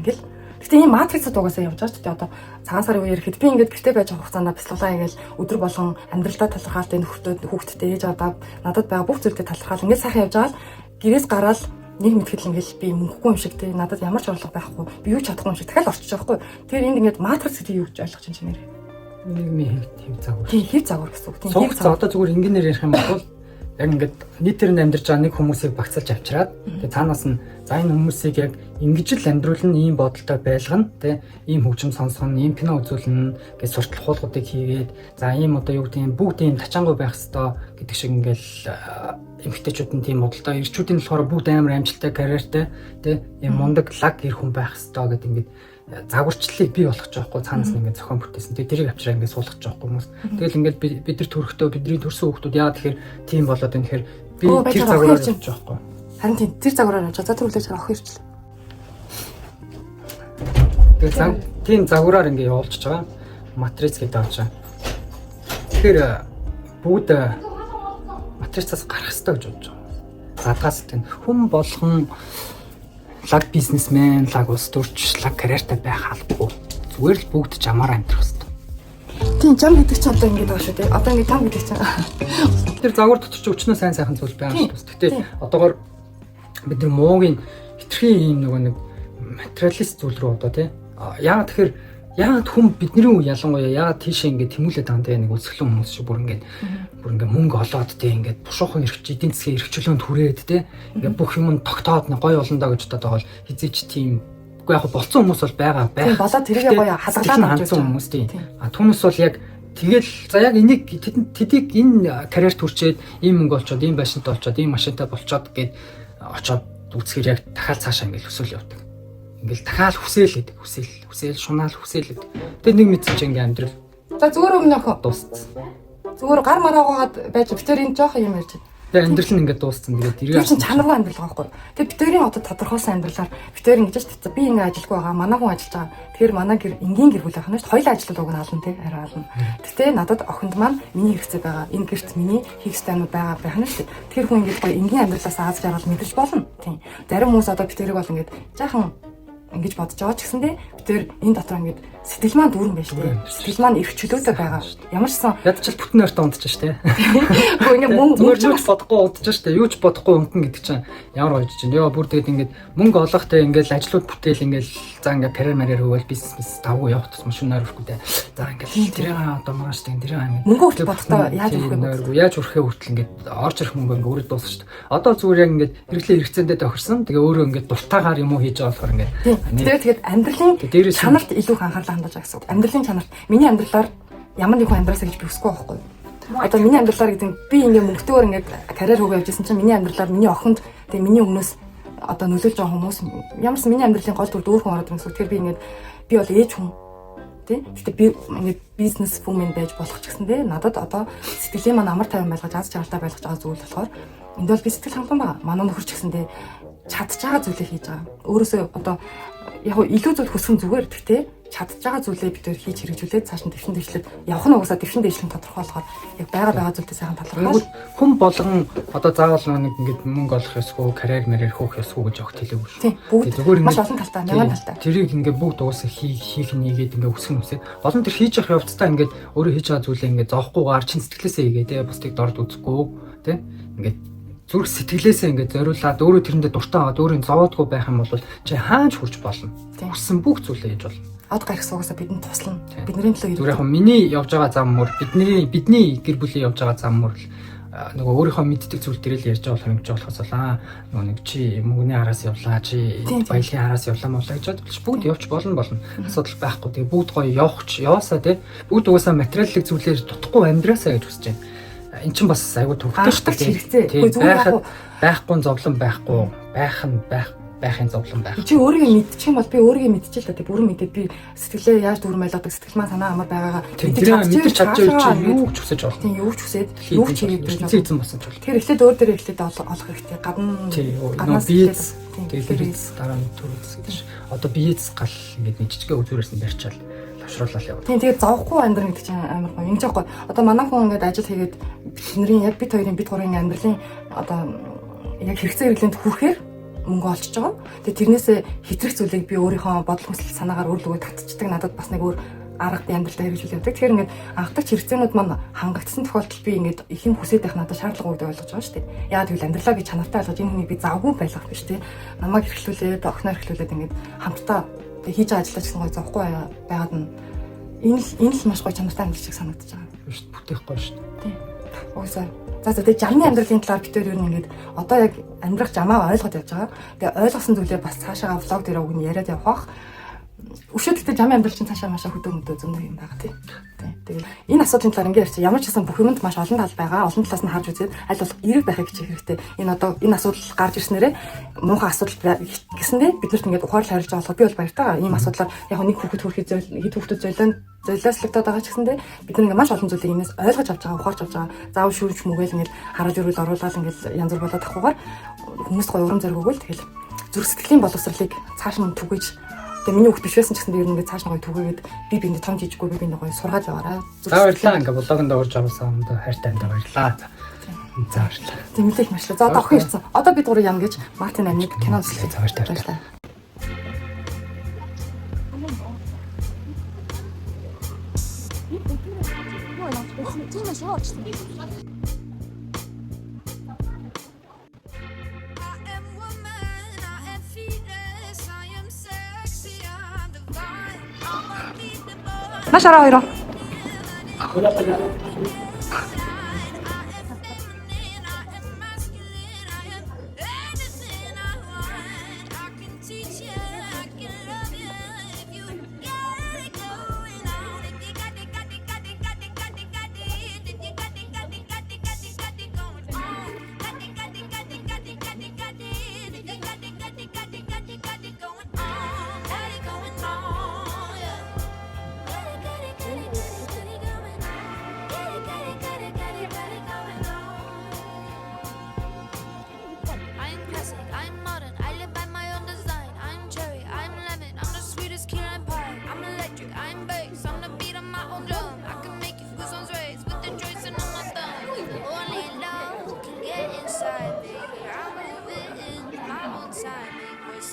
A: ингээл. Гэтэ ийм матрицууд угаасаа явж байгаа ч гэдэг одоо цагаан сарын үеэр хэд би ингээд гэртээ байж байгаа хугацаанд бяцлаглаа ингээл өдөр болгон амьдралдаа талархалтай нөхөртөө хүүхдтэй ээж аваад надад байгаа бүх зүйлтэй талархал ингээд сайхан явж байгаа л гэрээс гараад нэг мэтгэл ингээл би мөнгөгүй юм шиг тий надад ямар ч орлого байхгүй би юу ч чадахгүй юм шиг дахиад орчих жоохгүй. Тэгэхээр энд ингээд матриц гэдэг юу гэж ойлгож байна нэр.
C: Нийгмийн хэв загвар.
A: Тийм хэв загвар гэсэн үг. Тийм
C: хэв загвар. Одоо зүгээр энгийнээр ярих юм бол яг ингээд нийтээр амьдарч байгаа нэг хүмүүсийг багцалж авчираад тэгээ цаанаас нь за энэ хүмүүсийг яг ингэж л амьдруулна ийм бодолтой байлгана тий ийм хөгжим сонсгоно ийм кино үзүүлнэ гэж суртал хуулгуудыг хийгээд за ийм одоо юу гэдэг юм бүгд ийм тачаангуй байх ёстой гэдэг шиг ингээл эмэгтэйчүүд нь тийм бодолтой эрчүүдийн болохоор бүгд амар амжилттай карьертэй тий ийм мундаг лаг гэр хүн байх ёстой гэдэг ингээд загварчлалыг бий болгож байгаа хгүй цаанаас нь ингээд зохион бүтээсэн. Тэгээ тэрийг авчраа ингээд суулгаж байгаа хгүй хүмүүс. Тэгэл ингээд бид нар төрөхдөө бидний төрсөн хүмүүс яа тэгэхээр тийм болоод энэ тэгэхээр би тэр загвараар явж байгаа хгүй.
A: Харин тийм тэр загвараар явж байгаа. За тэр үлээж авах хэрэгжил.
C: Тэгээ тийм загвараар ингээд явуулчихж байгаа. Матриц гэдэг авч байгаа. Тэгэхээр бүгд матрицаас гарах хэрэгтэй гэж бодож байгаа. Задгаас тийм хүн болгон лаг бизнесмен, лаг улс төрч, лаг карьертай байх албагүй. Зүгээр л бүгд жамаар амьдрах хэрэгтэй.
A: Тийм жам гэдэг чинь одоо ингэж байгаа шүү дээ. Одоо ингэ жам гэдэг чинь.
C: Тэр загвар дотор ч өчнөө сайн сайхан зүйл байгаа шүү дээ. Гэтэ одоогоор бид нар муугийн хитрхийн юм нэг материалист зүйл рүү одоо тий. Яагаад тэгэхээр яагаад хүн бидний үе ялангуяа яагаад тийшээ ингэ тэмүүлээд байгаа юм нэг өсгөлэн хүмүүс шиг бүр ингэ мөнгө олоод тий ингэ бушуухан эдийн засгийн эрхчлөөнд хүрээд тий ингэ бүх юм тогтоод гоё болно даа гэж бодоод байгаа бол хизээч тийм үгүй яг болцсон хүмүүс бол байгаа байх.
A: Болоод тэрийг гоё хадгалаад
C: хандсан хүмүүс тий. Түүнээс бол яг тэгэл за яг энийг тэдийг энэ карьерт хүрчээд ийм мөнгө олцоод ийм байшинтай олцоод ийм машинтай болцоод гээд очоод үзэхээр яг дахиад цаашаа ингэ өсвөл явдаг. Ингээл дахиад хүсээл гэдэг. Хүсээл шунаал хүсээл гэдэг. Тэгээ нэг мэдсэн чинь ингээм амьдрал.
A: За зүгээр өмнөх
C: дууссан.
A: Зүгээр гар мараагаад байж битэр энэ жоох юм ярьж байна.
C: Тэгээ амьдрал нь ингээд дууссан. Тэгээд
A: ирээ чинь чанаргүй амьдрал байгаа байхгүй. Тэгээ битэрийн одоо тодорхойлсон амьдралаар битэр ингэж ч би ингэ ажиллахгүй байгаа. Манай хүн ажиллаж байгаа. Тэгэхээр манай гэр энгийн гэр бүл байх нь шүү дээ. Хоёулаа ажиллаад уг нь ална тий арай ална. Гэтэ надад охинд маань миний хэрэгцээ байгаа. Энэ гэрт миний хийх ёстойнууд байгаа байх нь шүү дээ. Тэгэхээр хүн ингэж гоё энгийн амьдралаас аз жаргал мэдэрч болно. Тийм. Зарим хүмүүс одоо битэрийг бол ингэж жаахан ингэж бодож байгаа ч гэсэндээ тэр энэ дотор ингэж сэтгэл маань дүүрэн байж тээ. Сэтгэл маань эрх чөлөөтэй байгаа. Ямар ч сан
C: ядчил бүтэн ойртой унтчих ш тээ.
A: Гэхдээ ингэ мөнгө
C: юу ч бодохгүй унтчих ш тээ. Юу ч бодохгүй унтна гэдэг чинь ямар гоё чинь. Йоо бүр тэгээд ингэж мөнгө олохтой ингэж ажлууд бүтээл ингэж за ингэ карьер марьер хөвөл бизнес давгүй явах тусмаа шунаар өрхгүй дээ. За ингэ тэрийг одоо маш тийм тэрийг ингэ
A: мөнгө хүртэл бодохдоо яаж өрөх вэ?
C: Яаж өрхөө хүртэл ингэ орж ирэх мөнгө ингэ өөрөө дуусах ш тээ. Одоо зүгээр яг ингэ хэрэглээ хэрэгцээндээ тохирсон. Тэгээ өөрөө ингэ дуртаагаар юм уу хийж байгаа болохоор ингэ
A: тэгээд амьдралын чанарт илүү анхаарлаа хандаж байгаа гэсэн үг. Амьдралын чанарт миний амьдралаар ямар нэг хүн амьдраасаа гэж би хүсэхгүй байхгүй. Одоо миний амьдралаар гэдэг би ингээ мөнгөтэйгээр ингээ карьер хөгөө явжсэн чинь миний амьдралаар миний охинд тэгээ миний өмнөөс одоо нөлөөлж байгаа хүмүүс ямар ч миний амьдралын гол дүр дөөр хүн ороод байгаа гэсэн үг. Тэгэхээр би ингээ би бол ээж хүн тий. Гэтэ би ингээ бизнес вумен байж болох ч гэсэндээ надад одоо сэтгэлийн маань амар тайван байлгаж аз жаргалтай байлгаж байгаа зүйл болохоор энд бол би сэтгэл хангалуун байгаа. Манай нөхөр ч гэсэндээ чадж байгаа зүйлээ хийж байгаа. Өөрөөсөө одоо яг илүү зүйл хүссэн зүгээр гэхдээ чадж байгаа зүйлээ бид төр хийж хэрэгжүүлээд цааш нь дэвшин дэвшлээд явах нь угаасаа дэвшин дэвшлэн тодорхойлохоор яг байгаа зүйлтэй сайхан талархал.
C: Хүн болгон одоо заавал нэг ингэж мөнгө олох ёсгүй, карьер мэрээр хөөх ёсгүй гэж огт хэлээгүй шүү.
A: Бүгд зүгээр маш олон талтай, мянган талтай.
C: Тэрийг ингэ бүгд угаасаа хийх нэгээд ингэ өсгөн үсээ. Олон тэр хийж явах явцдаа ингэ өөрөө хийж байгаа зүйлээ ингэ зоохгүйгээр чин сэтгэлээсээ хийгээ те бусдыг дорд үзэхгүй те ингэ зүрх сэтгэлээсээ ингэ зориулаад өөрөө тэрэндээ дуртай аваад өөрийн зовоодгүй байх юм бол чи хааж хүрч болно. Хүссэн бүх зүйлээ хийж болно.
A: Од гарах суугасаа бидэнд туслана. Бидний төлөө
C: зүгээр яг миний явж байгаа зам мөр бидний гэр бүлийн явж байгаа зам мөр нөгөө өөрийнхөө мэддэг зүйл дээрэл ярьж байгаа болох юм болохоос нөгөө нэг чи мөнгөний араас явлаа чи баялагын араас явлаа муулаа гэж бодвол бүгд явж болно асуудал байхгүй. Тэгээ бүгд гоё яваасаа тий бүгд угаасаа материаллык зүйлээр дутхгүй амьдраасаа гэж хүсэж байна. Эн чинь бас аюу төвхтэй
A: хэрэгтэй.
C: Зүгээр байхгүй зовлон байхгүй байх байхын зовлон байх.
A: Чи өөрийгөө мэдчих юм бол би өөрийгөө мэдчихээ л да. Тэг бүрэн мэдээд би сэтгэлээ яаж дүүрмэлдэг сэтгэл маань санаа амар байгаагаа
C: мэдчих чадж байгаа чи юу ч хүсэж болох.
A: Тийм юу ч хүсээд юу ч хийгээд
C: эзэн болсон ч бол.
A: Тэр эхлээд өөр дээр эхлээд олох хэрэгтэй. Гаднаас
C: биеэс тэгээд дараа нь төрөөс гэдэг ш. Одоо биеэс гал ингээд нэг жижиг үзүүрээс нь барьчаал лавшруулаад яваа.
A: Тийм тэгээд зовхгүй амьдрах гэдэг чинь амар гоё. Ингэж аахгүй. Одоо манай хүн ингээд ажил хийгээд бидний яг бид хоёрын бид гурван амьдралын одоо яг хэрэгцээ хэрэглээнд хүрэхээр мөнгө олчж байгаа. Тэгээд тэрнээсээ хэтрэх зүйлийг би өөрийнхөө бодол хүсэл санаагаар өөрлөгөө татчихдаг надад бас нэг өөр арга би амьдралдаа хэрэгжүүл явдаг. Тэгэхээр ингээд анхдагч хэрэгцээнүүд маань хангагдсан тохиолдолд би ингээд их юм хүсээд байх надад шаардлага үүд ойлгож байгаа шүү дээ. Яагаад гэвэл амьдралаа би чанартай ойлгож энэ хүнийг би завгүй байлгах биш тий. Намайг эрхлүүлээд, охиноо эрхлүүлээд ингээд хамтдаа хийж байгаа ажиллаж гэсэн гой зовхгүй байгаад нь энэ л маш гоё чанартай амьдрал шиг санагдаж байгаа.
C: Биш бүтээхгүй шүү дээ.
A: Тий. Уусаа. За тэгээд жамны амьдралын талаар битээр юу нэг одоо яг амьдрах жамаа ойлгоод явж байгаа. Тэгээд ойлгосон зүйлээ бас цаашаа влог дээр өгнө яриад явах. Өшөөдөлтөд жамын амьдрал чинь цаашаа машаа хөдөө зөндөө юм байгаа тий. Тэгээд энэ асуудлын талаар ингээд ярьчих. Ямар ч гэсэн бүх юмд маш олон тал байгаа. Олон талаас нь харж үзээд аль болох эерэг байхыг хичээх хэрэгтэй. Энэ одоо энэ асуудал гарч ирснээрээ муухай асуудал гэсэндээ бид нарт ингээд ухаарлаа харилж байгаа болохоор би бол баяртай. Ийм асуудлаар яг нэг хүүхэд төрөхөд хэд хүүхэд зөйлөслөгдөд байгаа ч гэсэндээ бид нар ингээд маш олон зүйлийг энэс ойлгож авч байгаа, ухаарч авч байгаа. Заав шүүрч мүгээл ингээд хараад ирүүл оруулаад ингээд янз бүр болоод тахгүйгээр хүмүүст гоё урам зориг өгвөл тэгэл зүрх сэтгэлийн боловсролыг цааш нь түгэж тэгээ миний хүүхд биш байсан ч гэсэн би ингээд цааш нь гоё түгээгээд би биэнд том жижиггүй би биэнд гоё сургаад яваарай.
C: За баярлалаа ингээд блогонд орж авсан хайртай амд баярлалаа. За баярлалаа.
A: Тэмүүлэх маш л. За одоо охин ирсэн. Одоо бид гурав яам гэж Мартин амиг кино үзлээ.
C: За баярлалаа.
A: Машара хоёроо.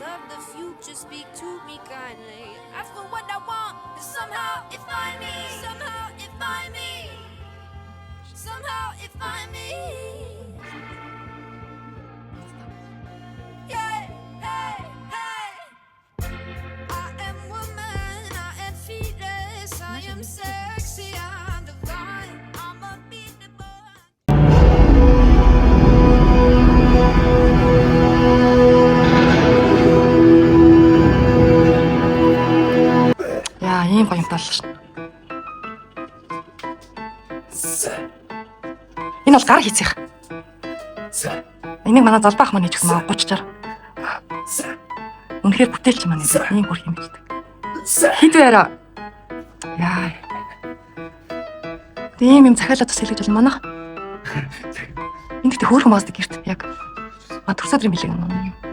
E: Of the future, speak to me kindly. Ask for what I want, and somehow it find me. Somehow it find me. Somehow it find me. Yeah, hey, hey. I am woman, I am fearless, I am sexy, I'm divine, I'm unbeatable.
A: Ийм гоё юм боллоо шүү. Энэ бол гар хийцэх. Энийг манай залбаах маань хийж гэнэ 30-аар. Үнэхээр бүтээлч маань ийм хурх юм хийдэг. Хэд байраа. Яа. Тийм юм захиалаад бас хэлж болно манаа. Энд ихтэй хөөрхөн баасдаг гэрт яг. Төрсөдрийн билег юм.